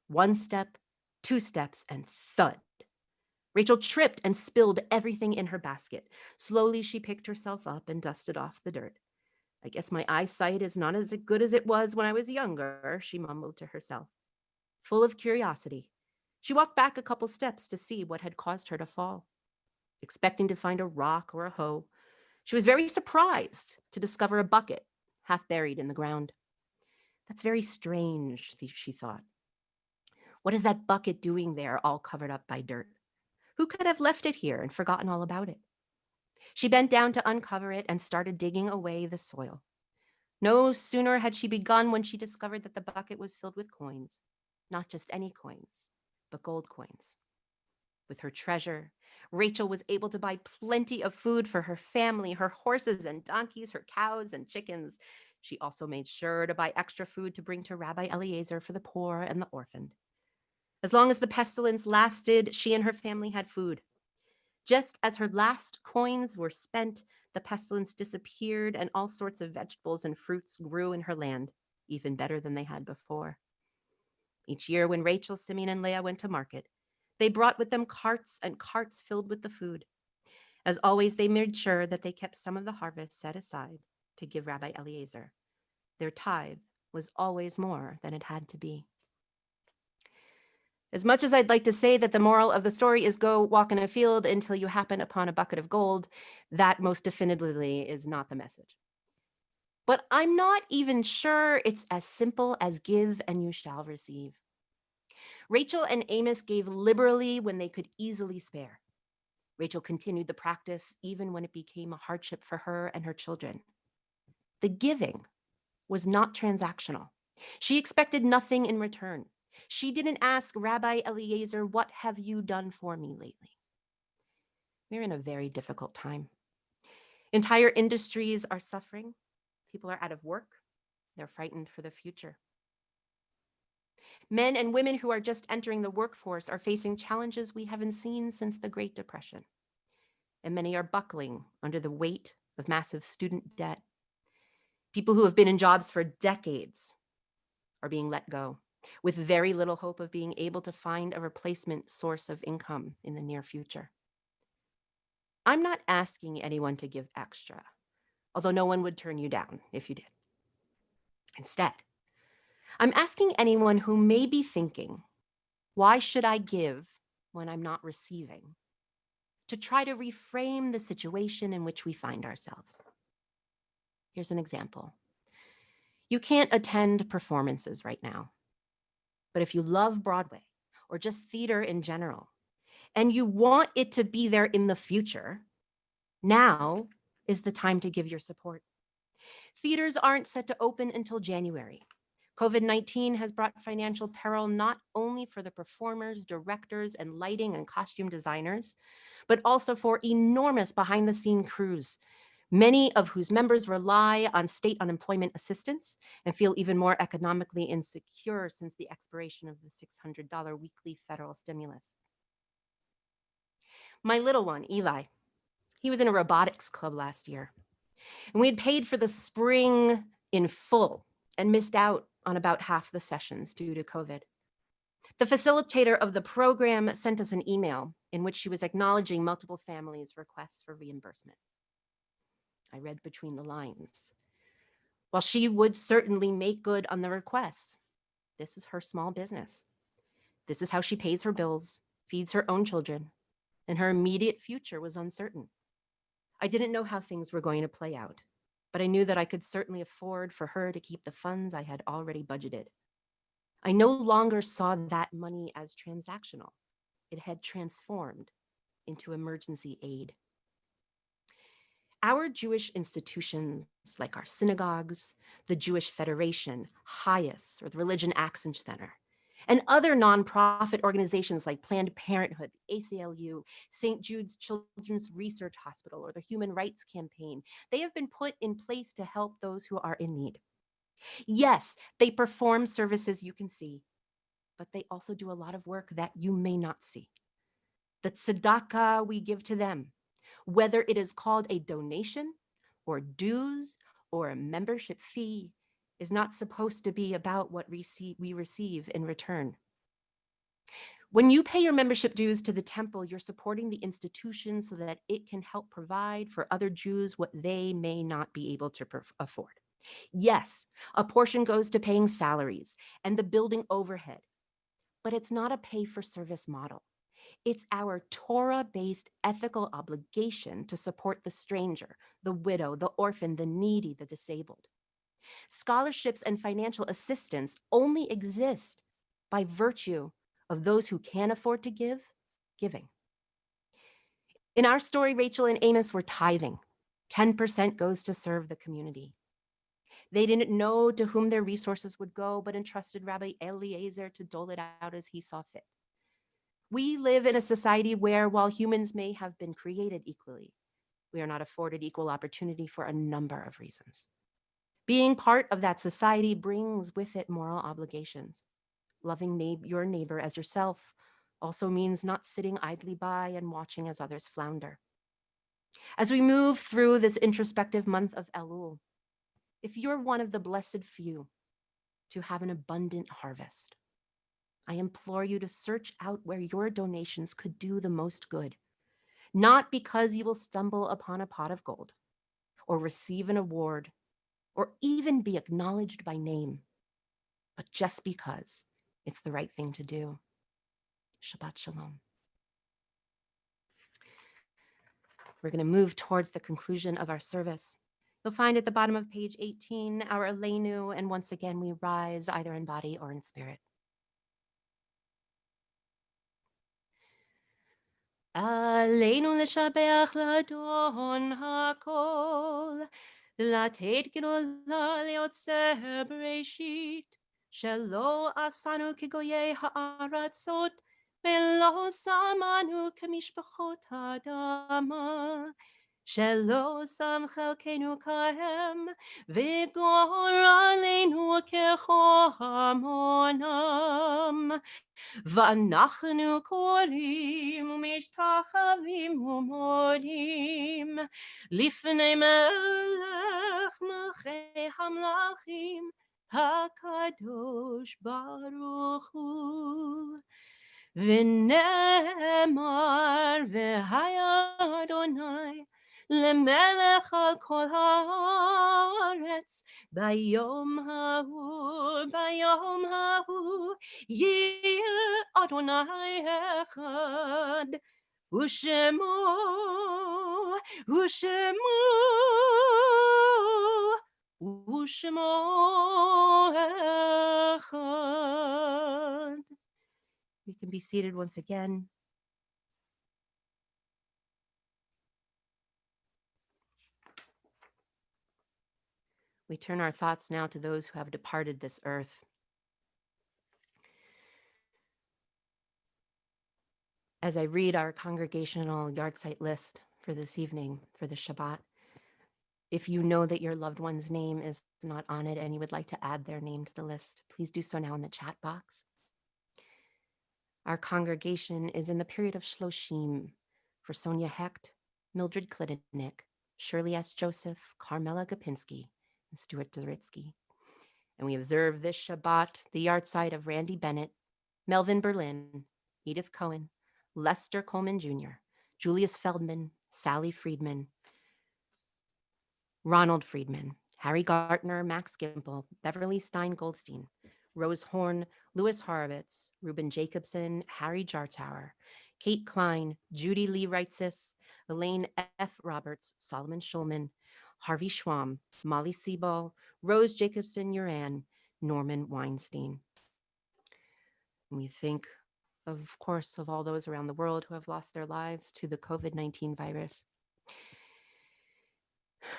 1 step, 2 steps, and thud. Rachel tripped and spilled everything in her basket. Slowly, she picked herself up and dusted off the dirt. I guess my eyesight is not as good as it was when I was younger, she mumbled to herself. Full of curiosity, she walked back a couple steps to see what had caused her to fall. Expecting to find a rock or a hoe, she was very surprised to discover a bucket half buried in the ground. That's very strange, she thought. What is that bucket doing there, all covered up by dirt? Who could have left it here and forgotten all about it? She bent down to uncover it and started digging away the soil. No sooner had she begun when she discovered that the bucket was filled with coins, not just any coins, but gold coins. With her treasure, Rachel was able to buy plenty of food for her family, her horses and donkeys, her cows and chickens. She also made sure to buy extra food to bring to Rabbi Eliezer for the poor and the orphaned. As long as the pestilence lasted, she and her family had food. Just as her last coins were spent, the pestilence disappeared and all sorts of vegetables and fruits grew in her land, even better than they had before. Each year when Rachel, Simeon, and Leah went to market, they brought with them carts and carts filled with the food. As always, they made sure that they kept some of the harvest set aside to give Rabbi Eliezer. Their tithe was always more than it had to be. As much as I'd like to say that the moral of the story is go walk in a field until you happen upon a bucket of gold, that most definitively is not the message. But I'm not even sure it's as simple as give and you shall receive. Rachel and Amos gave liberally when they could easily spare. Rachel continued the practice even when it became a hardship for her and her children. The giving was not transactional. She expected nothing in return. She didn't ask Rabbi Eliezer, what have you done for me lately? We're in a very difficult time. Entire industries are suffering. People are out of work. They're frightened for the future. Men and women who are just entering the workforce are facing challenges we haven't seen since the Great Depression. And many are buckling under the weight of massive student debt. People who have been in jobs for decades are being let go, with very little hope of being able to find a replacement source of income in the near future. I'm not asking anyone to give extra, although no one would turn you down if you did. Instead, I'm asking anyone who may be thinking, why should I give when I'm not receiving, to try to reframe the situation in which we find ourselves. Here's an example. You can't attend performances right now. But if you love Broadway or just theater in general, and you want it to be there in the future, now is the time to give your support. Theaters aren't set to open until January. COVID-19 has brought financial peril not only for the performers, directors, and lighting and costume designers, but also for enormous behind-the-scene crews, many of whose members rely on state unemployment assistance and feel even more economically insecure since the expiration of the $600 weekly federal stimulus. My little one, Eli, he was in a robotics club last year, and we had paid for the spring in full and missed out on about half the sessions due to COVID. The facilitator of the program sent us an email in which she was acknowledging multiple families' requests for reimbursement. I read between the lines. While she would certainly make good on the requests, this is her small business. This is how she pays her bills, feeds her own children, and her immediate future was uncertain. I didn't know how things were going to play out, but I knew that I could certainly afford for her to keep the funds I had already budgeted. I no longer saw that money as transactional. It had transformed into emergency aid. Our Jewish institutions, like our synagogues, the Jewish Federation, HIAS, or the Religion Action Center, and other nonprofit organizations like Planned Parenthood, ACLU, St. Jude's Children's Research Hospital, or the Human Rights Campaign, they have been put in place to help those who are in need. Yes, they perform services you can see, but they also do a lot of work that you may not see. The tzedakah we give to them, whether it is called a donation or dues or a membership fee, is not supposed to be about what we receive in return. When you pay your membership dues to the temple, you're supporting the institution so that it can help provide for other Jews what they may not be able to afford. Yes, a portion goes to paying salaries and the building overhead, but it's not a pay-for-service model. It's our Torah-based ethical obligation to support the stranger, the widow, the orphan, the needy, the disabled. Scholarships and financial assistance only exist by virtue of those who can afford to give, giving. In our story, Rachel and Amos were tithing. 10% goes to serve the community. They didn't know to whom their resources would go, but entrusted Rabbi Eliezer to dole it out as he saw fit. We live in a society where, while humans may have been created equally, we are not afforded equal opportunity for a number of reasons. Being part of that society brings with it moral obligations. Loving your neighbor as yourself also means not sitting idly by and watching as others flounder. As we move through this introspective month of Elul, if you're one of the blessed few to have an abundant harvest, I implore you to search out where your donations could do the most good, not because you will stumble upon a pot of gold or receive an award or even be acknowledged by name, but just because it's the right thing to do. Shabbat Shalom. We're going to move towards the conclusion of our service. You'll find at the bottom of page 18 our Aleinu, and once again we rise either in body or in spirit. Aleinu l'shabeach l'adon hakol, לתת גדולה ליוצר בראשית, שלא עשנו כגויי הארצות, ולא שמנו כמשפחות האדמה, שלא שם חלקנו כהם, וגורלנו כחמונם. ואנחנו קוראים ומשתחווים ומודים לפני מלך מלכי המלכים הקדוש ברוך הוא. ונאמר והיה אדוני למלך על כל הארץ ביום ההוא יהיה אדוני אחד ושמו אחד. You can be seated once again. We turn our thoughts now to those who have departed this earth. As I read our congregational yahrzeit list for this evening, for the Shabbat, if you know that your loved one's name is not on it and you would like to add their name to the list, please do so now in the chat box. Our congregation is in the period of Shloshim for Sonia Hecht, Mildred Klidenick, Shirley S. Joseph, Carmela Gopinski, and Stuart Doritsky. And we observe this Shabbat the yahrzeit of Randy Bennett, Melvin Berlin, Edith Cohen, Lester Coleman Jr., Julius Feldman, Sally Friedman, Ronald Friedman, Harry Gartner, Max Gimple, Beverly Stein Goldstein, Rose Horn, Louis Horowitz, Reuben Jacobson, Harry Jartower, Kate Klein, Judy Lee Reitzis, Elaine F. Roberts, Solomon Schulman, Harvey Schwamm, Molly Siebel, Rose Jacobson-Uran, Norman Weinstein. And we think, of course, of all those around the world who have lost their lives to the COVID-19 virus.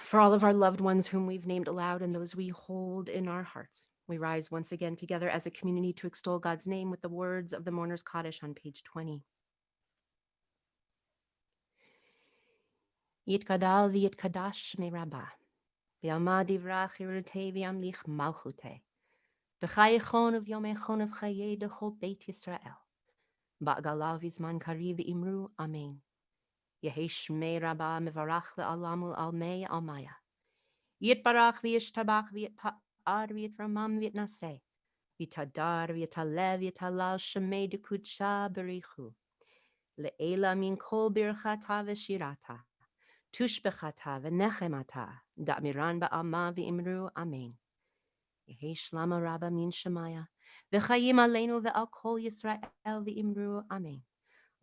For all of our loved ones whom we've named aloud and those we hold in our hearts, we rise once again together as a community to extol God's name with the words of the Mourner's Kaddish on page 20. Yitkadal v'yitkadash me rabbah, v'yamad divrach yirutei v'yamlich malchutei, V'chayechon of yomechon of chaye dechol Beit Yisrael. Ba'galav izman kariv imru amen. Yehi shmei rabba mevarach le'alamul almei almaya. Yitbarach v'yishtabach v'yitpa'ar v'yitramam v'yitnaseh. V'yitadar v'yitalev v'yitalal shemei dekudsha berichu. Le'ela min kol birchata v'shirata. Tushbechata v'nechemata. Da'miran ba'alma v'imru amen. Yehi shlama rabba min shemaya. V'chayim aleinu ve'al kol Yisrael v'imru amen.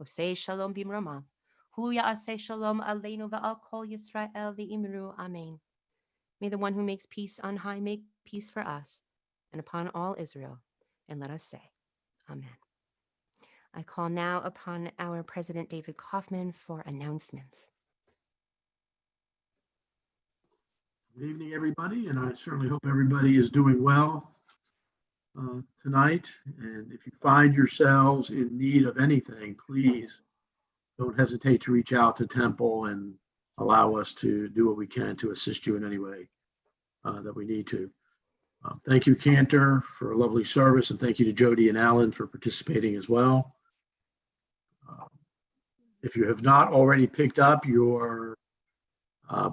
Osei shalom bimrama. Hu ya'aseh shalom aleinu ve'al kol Yisrael v'imru amen. May the one who makes peace on high make peace for us and upon all Israel. And let us say, Amen. I call now upon our President David Kaufman for announcements. Good evening, everybody, and I certainly hope everybody is doing well tonight. And if you find yourselves in need of anything, please don't hesitate to reach out to Temple and allow us to do what we can to assist you in any way that we need to. Thank you, Cantor, for a lovely service, and thank you to Jody and Alan for participating as well. If you have not already picked up your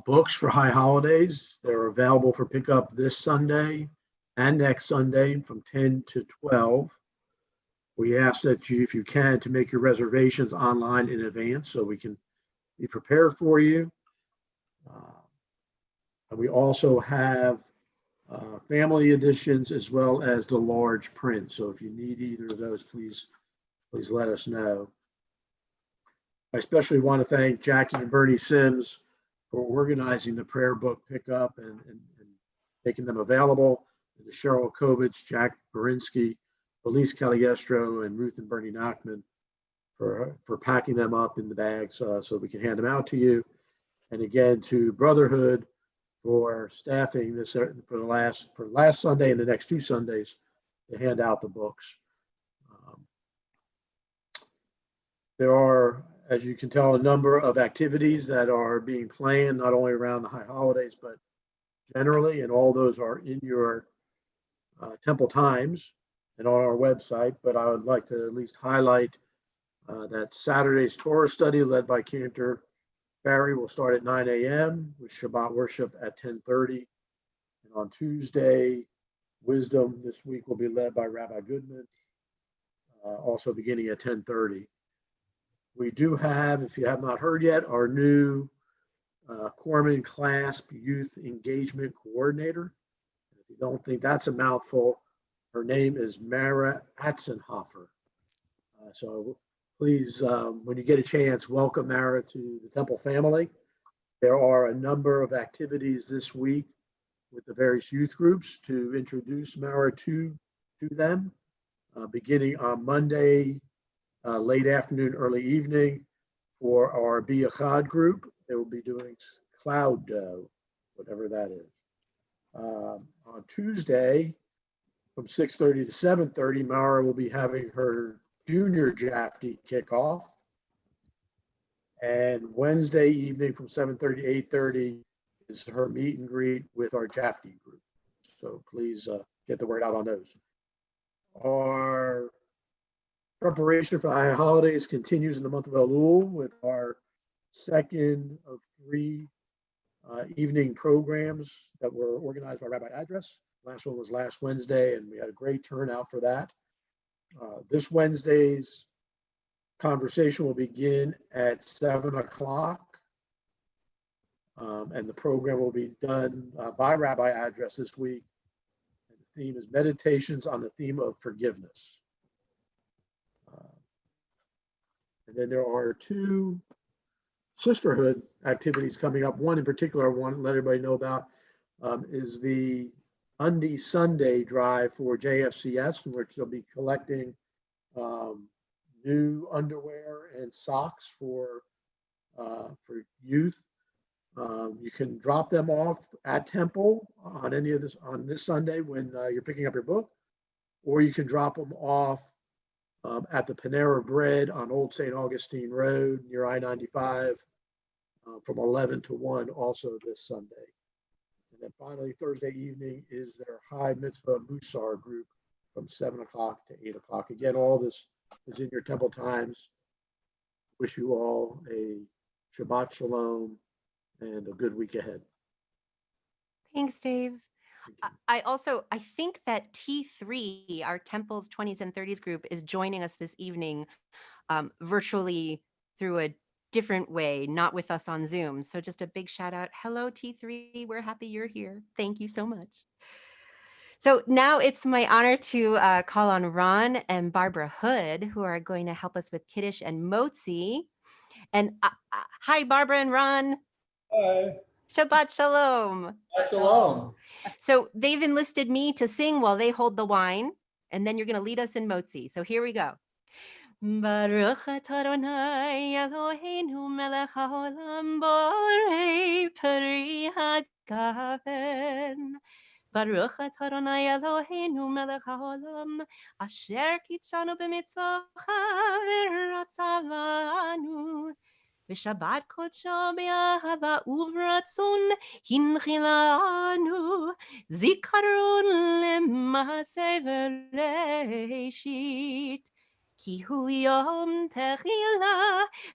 books for High Holidays, they're available for pickup this Sunday and next Sunday from 10 to 12. We ask that you, if you can, to make your reservations online in advance so we can be prepared for you. And we also have family editions as well as the large print. So if you need either of those, please let us know. I especially want to thank Jackie and Bernie Sims for organizing the prayer book pickup and making them available. And to Cheryl Kovich, Jack Berinsky, Elise Caliestro, and Ruth and Bernie Nachman for packing them up in the bags so we can hand them out to you. And again, to Brotherhood for staffing this for last Sunday and the next 2 Sundays to hand out the books. There are, as you can tell, a number of activities that are being planned, not only around the high holidays, but generally, and all those are in your Temple Times and on our website. But I would like to at least highlight that Saturday's Torah study led by Cantor Barry will start at 9 a.m. with Shabbat worship at 10:30. And on Tuesday, Wisdom this week will be led by Rabbi Goodman, also beginning at 10:30. We do have, if you have not heard yet, our new Corman Clasp Youth Engagement Coordinator. If you don't think that's a mouthful, her name is Mara Atzenhofer. So please, when you get a chance, welcome Mara to the Temple family. There are a number of activities this week with the various youth groups to introduce Mara to them, beginning on Monday, late afternoon, early evening for our B'Echad group. They will be doing cloud dough, whatever that is. On Tuesday, from 6:30 to 7:30, Mara will be having her junior Jafty kickoff. And Wednesday evening from 7:30 to 8:30 is her meet and greet with our Jafty group. So please get the word out on those. Our preparation for high holidays continues in the month of Elul with our second of 3 evening programs that were organized by Rabbi Address. Last one was last Wednesday, and we had a great turnout for that. This Wednesday's conversation will begin at 7 o'clock, and the program will be done by Rabbi Address this week. And the theme is Meditations on the Theme of Forgiveness. And then there are 2 sisterhood activities coming up. One in particular I want to let everybody know about is the Undy Sunday drive for JFCS, in which they'll be collecting new underwear and socks for youth. You can drop them off at Temple on this Sunday when you're picking up your book, or you can drop them off at the Panera Bread on Old St. Augustine Road near I-95 from 11 to 1 also this Sunday. And then finally, Thursday evening is their High Mitzvah Musar group from 7 o'clock to 8 o'clock. Again, all this is in your temple times. Wish you all a Shabbat Shalom and a good week ahead. Thanks, Dave. I think that T3, our Temples 20s and 30s group, is joining us this evening virtually through a different way, not with us on Zoom. So just a big shout out. Hello, T3. We're happy you're here. Thank you so much. So now it's my honor to call on Ron and Barbara Hood, who are going to help us with Kiddush and Motzi. And hi, Barbara and Ron. Hi. Shabbat Shalom. Shalom. So they've enlisted me to sing while they hold the wine, and then you're going to lead us in Motzi. So here we go. Baruch atah Adonai Eloheinu melech haolam borei peri hagafen. Baruch atah Adonai Eloheinu melech haolam asher kitshanu b'mitzvochav v'ratzavanu. V'shabbat kodsho be'ahava uvratzon hinchilanu zikaron lema'aseh v'reishit ki hu yom techila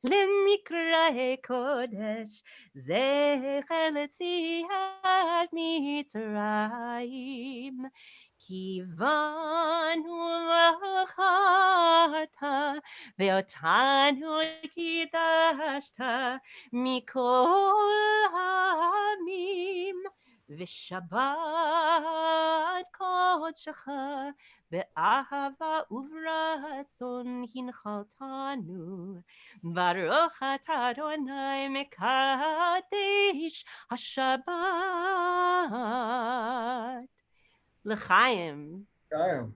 lemikra'e kodesh zecher letziat mitzrayim kivanu v'chata ve'otanu kidashta mikol ha'amim v'shabbat kodshecha ve'ahava uvratzon hinchaltanu baruch atah Adonai mekadesh hashabbat l'chaim. Chaim.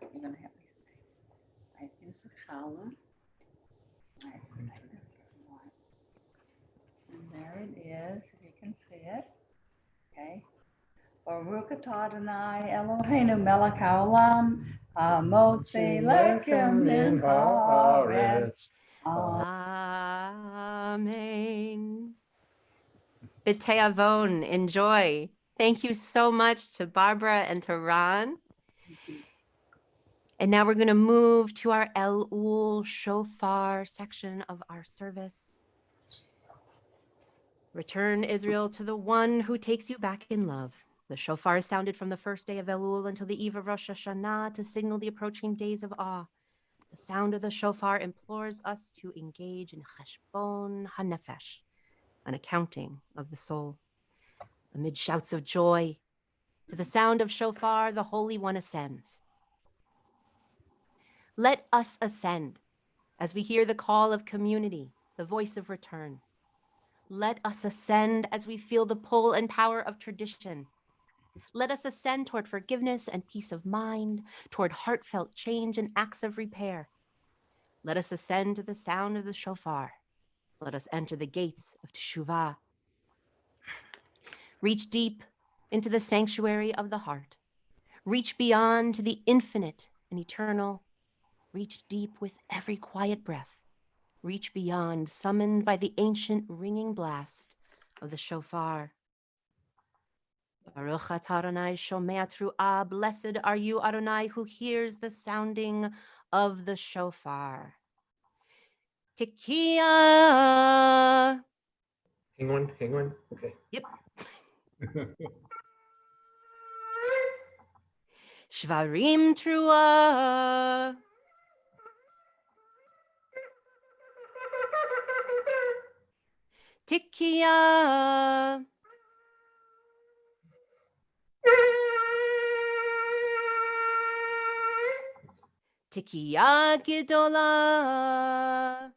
You're gonna have me say, I use a challah. And there it is, if you can see it. Okay. Baruch atah Adonai Eloheinu melech haolam hamotzi lechem min haaretz. Amen. B'te'avon, enjoy. Thank you so much to Barbara and to Ron. And now we're going to move to our Elul Shofar section of our service. Return, Israel, to the one who takes you back in love. The shofar is sounded from the first day of Elul until the eve of Rosh Hashanah to signal the approaching days of awe. The sound of the shofar implores us to engage in cheshbon hanefesh, an accounting of the soul. Amid shouts of joy, to the sound of shofar, the Holy One ascends. Let us ascend as we hear the call of community, the voice of return. Let us ascend as we feel the pull and power of tradition. Let us ascend toward forgiveness and peace of mind, toward heartfelt change and acts of repair. Let us ascend to the sound of the shofar. Let us enter the gates of teshuvah. Reach deep into the sanctuary of the heart. Reach beyond to the infinite and eternal. Reach deep with every quiet breath. Reach beyond, summoned by the ancient ringing blast of the shofar. Baruch atah Adonai shomea tru'ah. Blessed are you, Adonai, who hears the sounding of the shofar. Tekiah. Hang on. Okay. Yep. Shvarim tru'ah. Tekiah. Tekiah gedolah.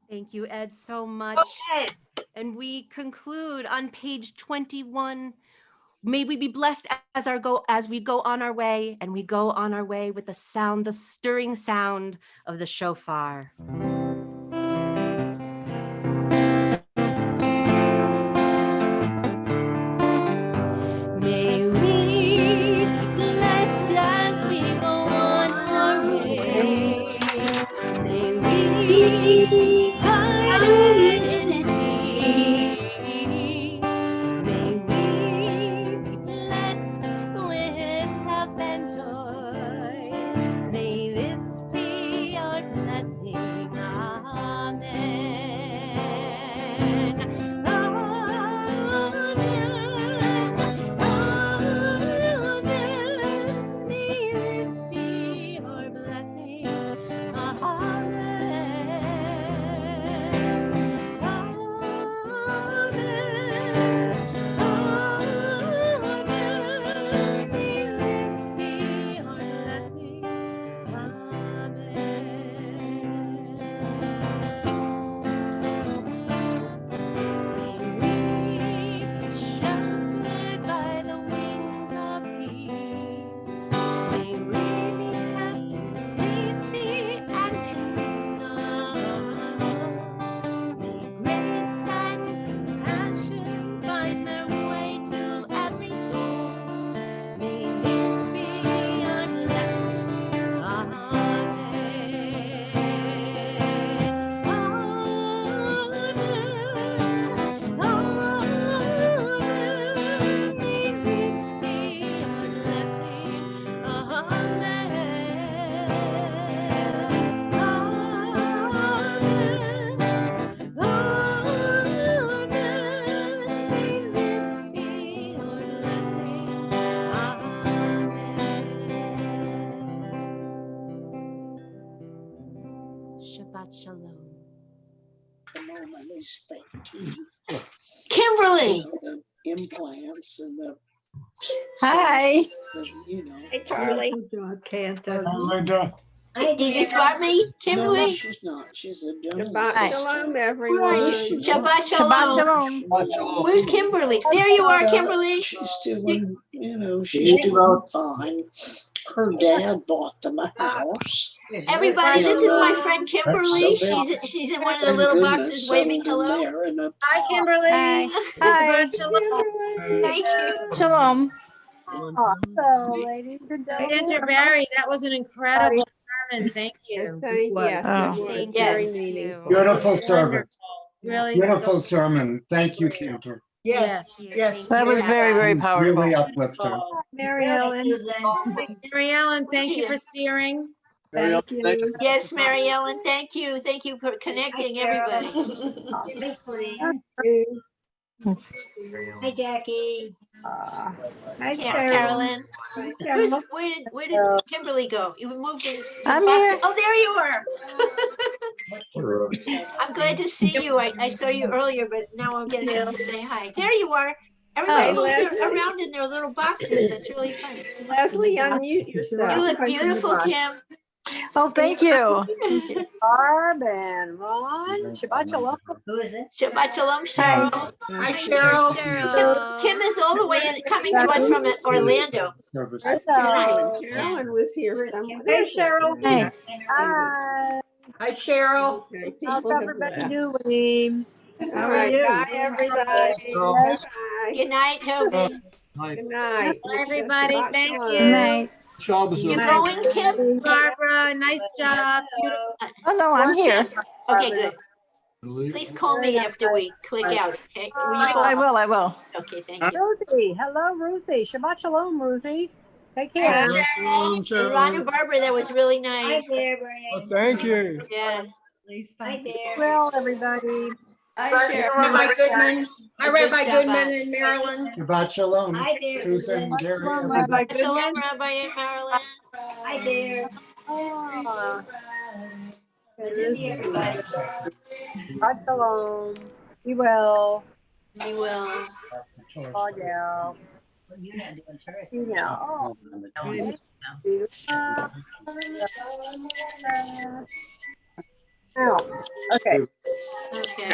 Thank you, Ed, so much. Okay. And we conclude on page 21. May we be blessed as we go on our way, and we go on our way with the sound, the stirring sound of the shofar. Shabbat shalom. The moment they spent teeth. Kimberly. The implants and the. Hi. You know. Hey, Charlie. Linda. Did you spot me, No, Kimberly? she's not. She's a dental Shabbat assistant. shalom, Where are everyone. you? Shabbat Shabbat shalom. shalom. Where's Kimberly? There you are, Kimberly. She's doing, she's doing fine. Her dad bought them a house. Everybody, this is my Yeah. friend Kimberly. So She's in one of the thank little goodness boxes waving settled in hello. there and a Hi, Kimberly. Hi. Thank you. Shalom. Hello, ladies and gentlemen. Ginger Barry, that was an incredible sermon. Thank you. Yes, Oh. it was Thank very you. meaningful. Beautiful service. Really. Beautiful sermon. Thank you, Cantor. Yes, yes. That was very, very powerful. Really uplifting. Mary Ellen. Mary Ellen, thank you for steering. Thank you. Yes, Mary Ellen, thank you. Thank you for connecting everybody. Thanks, Hi, Jackie. Hi, Yeah, Carolyn. Carolyn. Where did Kimberly go? You moved in. I'm box. here. Oh, there you are. I'm glad to see you. I saw you earlier, but now I'll get a chance to say hi. There you are. Everybody moves around in their little boxes. That's really fun. Leslie, unmute yourself. You look beautiful, Kim. Oh, thank you. Barb and Ron. Shabbat shalom. Who is it? Shabbat shalom, Cheryl. Hi, Cheryl. Kim is all the way coming to us from Orlando. Carolyn was here somewhere. Hey, Cheryl. Hey. Hi. Hi, Cheryl. Okay, How's people have everybody left. doing? All right, bye, everybody. Bye. Good night, Toby. Good night. Bye, everybody. Shabbat Thank shalom. you. Night. You going, Kim? Barbara, nice job. Beautiful. Oh, no, I'm here. Okay, good. Please call me after we click out, okay? Will you call? I will. Okay, thank you. Ruthie. Hello, Ruthie. Shabbat shalom, Ruthie. Take care. And Ron and Barbara, that was really nice. Oh, thank you. Yeah. Hi there. Well, everybody. Rabbi Goodman. Hi, Rabbi Shabbat. Goodman in Maryland. Shabbat shalom. Hi there, Susan, Gary, Shalom, everybody. Rabbi Shalom, Goodman. Rabbi in Maryland. Hi there. Oh, good to see everybody. Shabbat shalom. Be well. You will. Oh, yeah. You know. Oh, okay. Okay.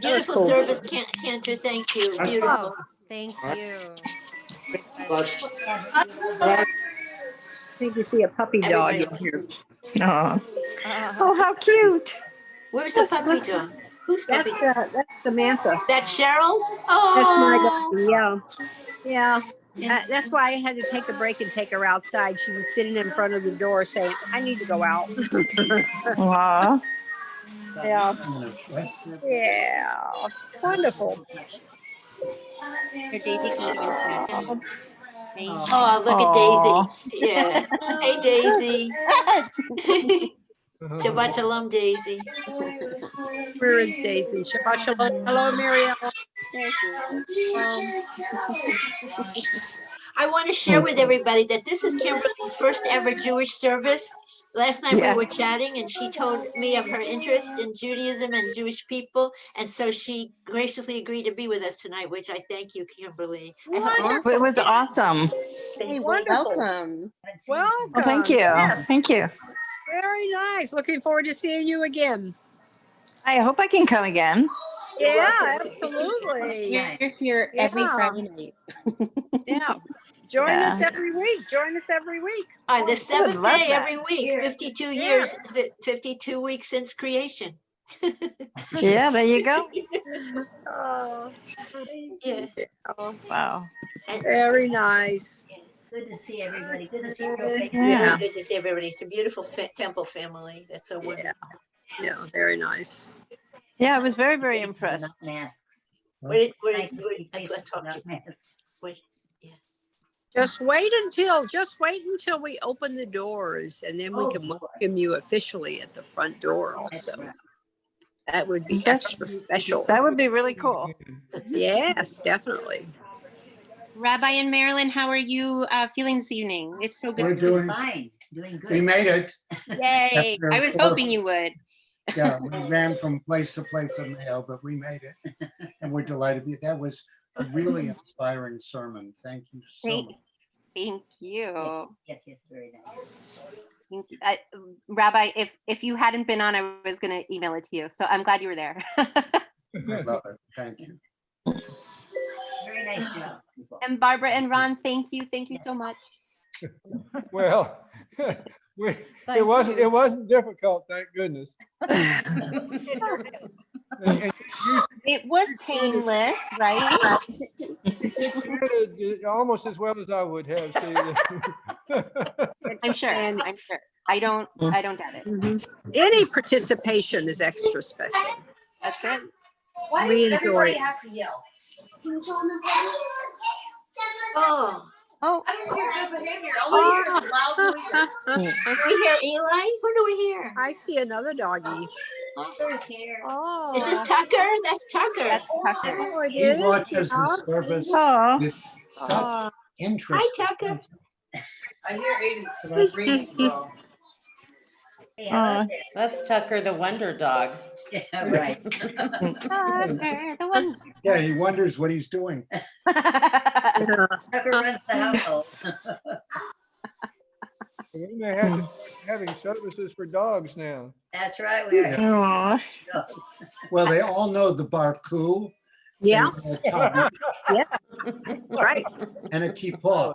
Beautiful service, Cantor. Thank you. Beautiful. Oh, thank you. I think you see a puppy dog in here. Oh, how cute. Where's the puppy dog? Who's puppy? That's Samantha. That's Cheryl's? That's my Oh. dog. Yeah. That's why I had to take a break and take her outside. She was sitting in front of the door saying, I need to go out. Aw. Yeah. Wonderful. Your Daisy can join too. Oh, look at Daisy. Yeah. Hey, Daisy. Shabbat shalom, Daisy. Where is Daisy? Shabbat shalom. Hello, Miriam. I want to share with everybody that this is Kimberly's first ever Jewish service. Last night we were chatting and she told me of her interest in Judaism and Jewish people. And so she graciously agreed to be with us tonight, which I thank you, Kimberly. It was awesome. Hey, welcome. Welcome. Oh, thank you. Yes. Thank you. Very nice. Looking forward to seeing you again. I hope I can come again. Yeah, absolutely. You're here every Friday night. Yeah. Join us every week. On the seventh love day that. every week, 52 years, 52 weeks since creation. Yeah, there you go. Oh, Yeah. Wow. very nice. Good to see everybody. Good to see everybody. Yeah. Good to see everybody. It's a beautiful temple family. That's so wonderful. Yeah, very nice. Yeah, I was very, very impressed. Masks. Let's talk to you. Wait. Just wait until we open the doors, and then we can welcome you officially at the front door also. That would be extra special. That would be really cool. Yes, definitely. Rabbi in Maryland, how are you feeling this evening? It's so good. We're doing Fine. Doing good. We made it. Yay. I was hoping you would. Yeah, we ran from place to place of mail, but we made it. And we're delighted. That was a really inspiring sermon. Thank you so much. Thank you. Yes, very nice. Thank you. Rabbi, if you hadn't been on, I was going to email it to you. So I'm glad you were there. I love it. Thank you. Very nice job. And Barbara and Ron, thank you. Thank you so much. Well, it wasn't difficult, thank goodness. And It was painless, right? you did it almost as well as I would have. I'm sure. I'm sure. I don't doubt it. Any participation is extra special. That's right. Why We does enjoy everybody it. have to yell? Oh, I don't hear good behavior. All I hear is loud noises. do we hear Eli? What do we hear? I see another doggy. There's here. Oh, Is this Tucker? That's Tucker. That's Tucker. Oh, it He is. watches the service Oh. with such interest. Hi, Tucker. I hear Aiden screaming, bro. That's Tucker the Wonder Dog. Yeah, right. Tucker, the one. Yeah, he wonders what he's doing. Tucker runs the household. we may have to having services for dogs now. That's right. We are. Aw. Well, they all know the Barku. Yeah. And, Tommy, Yeah. That's right. and a Keepaw.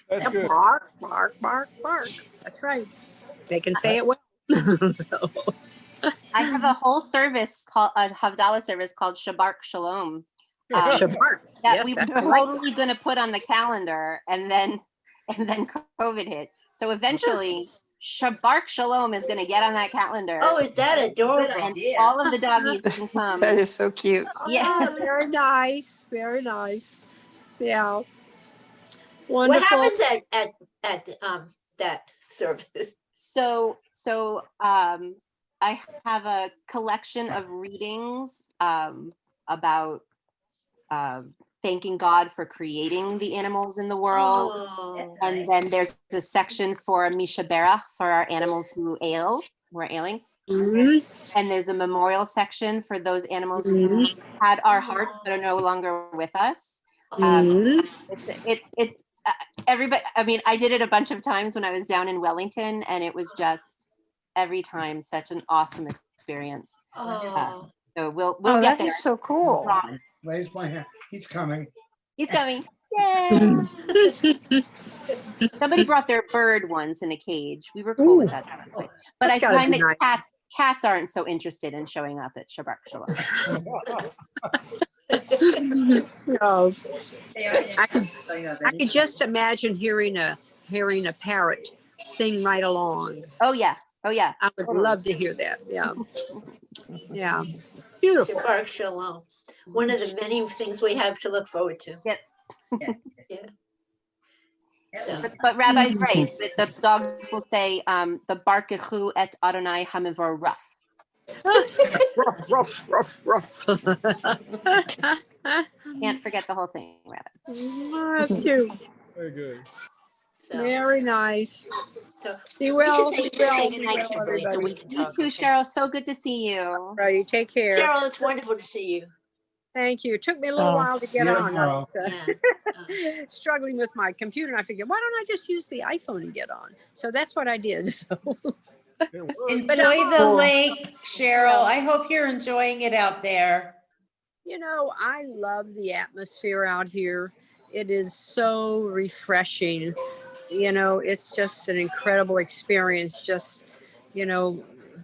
That's good. Bark, bark, bark, bark. That's right. They can say it well. So. I have a whole service called a Havdalah service called Shabbat Shalom. Shabbat. That Yes, we that's were right. totally going to put on the calendar, and then COVID hit. So eventually, Shabbat Shalom is going to get on that calendar. Oh, is that adorable? And all of the doggies can come. That is so cute. Yeah. Oh, very nice. Very nice. Yeah. Wonderful. What happens at that service? So I have a collection of readings about thanking God for creating the animals in the world. Oh. And then there's a section for Misha Berach for our animals who are ailing. Mhm. And there's a memorial section for those animals who had our hearts but are no longer with us. Mhm. It's everybody. I mean, I did it a bunch of times when I was down in Wellington, and it was just every time such an awesome experience. Oh. So we'll Oh, get that there. is so cool. Promise. Raise my hand. He's coming. He's coming. Yay! Somebody brought their bird once in a cage. We were cool with that. But That's I gotta find be that nice. cats aren't so interested in showing up at Shabbat Shalom. No. I could just imagine hearing a parrot sing right along. Oh yeah. I would love to hear that. Yeah. Yeah. Beautiful. Shabbat Shalom. One of the many things we have to look forward to. Yep. Yeah. But Rabbi's right. The dogs will say, the Barkechu et Adonai Hamivor rough. Rough. Can't forget the whole thing, Rabbi. That's cute. Very good. Very nice. So Be well. we should Be say well. goodnight, Be well, Kimberly, so we everybody. can You talk. too, Cheryl. So good to see you. Righty, take care. Carol, it's wonderful to see you. Thank you. It took me a little while to get See you on. I tomorrow. was struggling with my computer, and I figured, why don't I just use the iPhone and get on? So that's what I did. So. Enjoy the lake, Cheryl. I hope you're enjoying it out there. You know, I love the atmosphere out here. It is so refreshing. You know, it's just an incredible experience. Just, you know,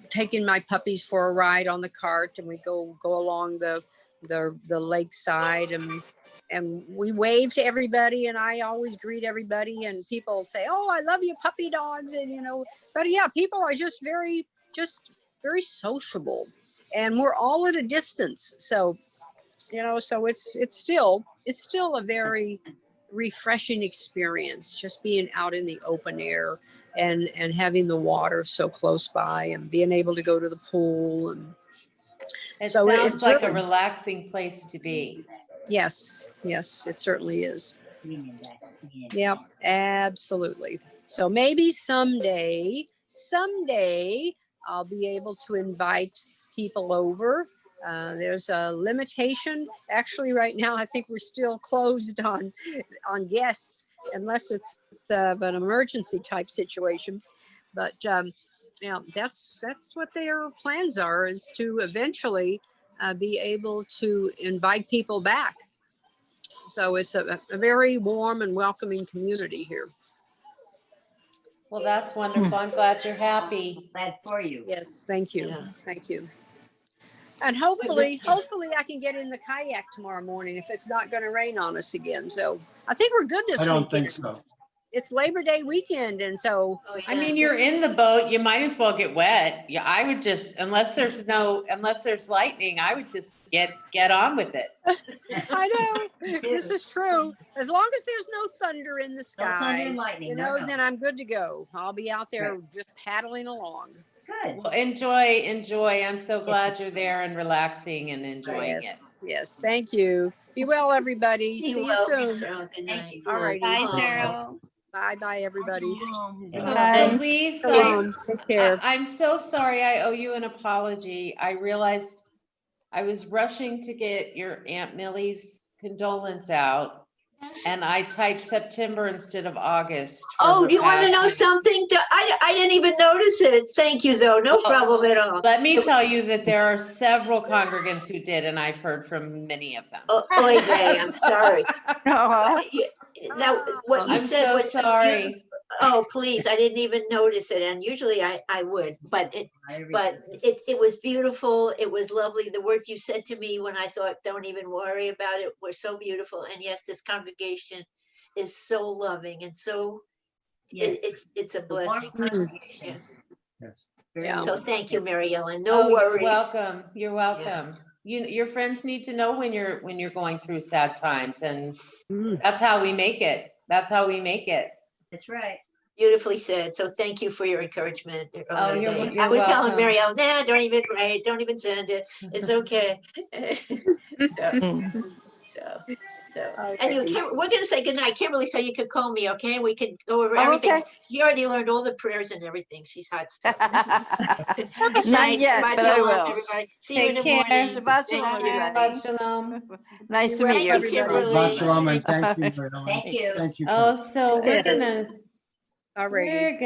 taking my puppies for a ride on the cart, and we go along the lakeside, and we wave to everybody, and I always greet everybody, and people say, "Oh, I love you, puppy dogs," and you know. But yeah, people are just very sociable, and we're all at a distance. So, you know, so it's still a very refreshing experience, just being out in the open air and having the water so close by, and being able to go to the pool. And It so sounds it's like really a relaxing place to be. Yes, it certainly is. Yeah, absolutely. So maybe someday I'll be able to invite people over. There's a limitation. Actually, right now, I think we're still closed on guests unless it's an emergency type situation. But yeah, that's what their plans are, is to eventually be able to invite people back. So it's a very warm and welcoming community here. Well, that's wonderful. I'm glad you're happy. Glad for you. Yes, thank you. Yeah. Thank you. And hopefully I can get in the kayak tomorrow morning if it's not going to rain on us again. So I think we're good this I don't weekend. think so. It's Labor Day weekend, and so I mean, you're in the boat, you might as well get wet. Yeah, I would just, unless there's lightning, I would just get on with it. I know this is true. As long as there's no thunder in the No thunder sky, and lightning, you know, no. then I'm good to go. I'll be out there just paddling along. Good. Well, enjoy. I'm so glad you're there and relaxing and enjoying it. Yes. Thank you. Be well, everybody. Be See well, you soon. Cheryl. Good night. All righty. Bye, Cheryl. Bye, everybody. So Lise, So long. Take care. I'm so sorry. I owe you an apology. I realized I was rushing to get your Aunt Millie's condolence out, and I typed September instead of August. Oh, do you want to know something? I didn't even notice it. Thank you, though. No problem at all. Let me tell you that there are several congregants who did, and I've heard from many of them. Oh, I'm sorry. Now, what you I'm said so was sorry. beautiful. Oh, please, I didn't even notice it. And usually I would, but it was beautiful. It was lovely. The words you said to me when I thought, don't even worry about it, were so beautiful. And yes, this congregation is so loving and so, it's a blessing. Yeah. So thank you, Mary Ellen. No worries. You're welcome. Your friends need to know when you're going through sad times, and that's how we make it. That's That's right. Beautifully said. So thank you for your encouragement. Oh, you're I was telling welcome. Mary Ellen, don't even write, don't even send it. It's okay. And we're gonna say goodnight. Kimberly said you could call me, okay? We could go over everything. okay. She already learned all the prayers and everything. She's hot stuff. Good Not night. yet, Shabbat but I shalom, will. everybody. See you in the Take care. morning. Shabbat Thank shalom, you. everybody. Shabbat shalom. Nice to Thank meet you, you. Kimberly. Shabbat shalom, and thank you, Mary Ellen. Thank you. Thank you. Oh, so we're gonna All righty.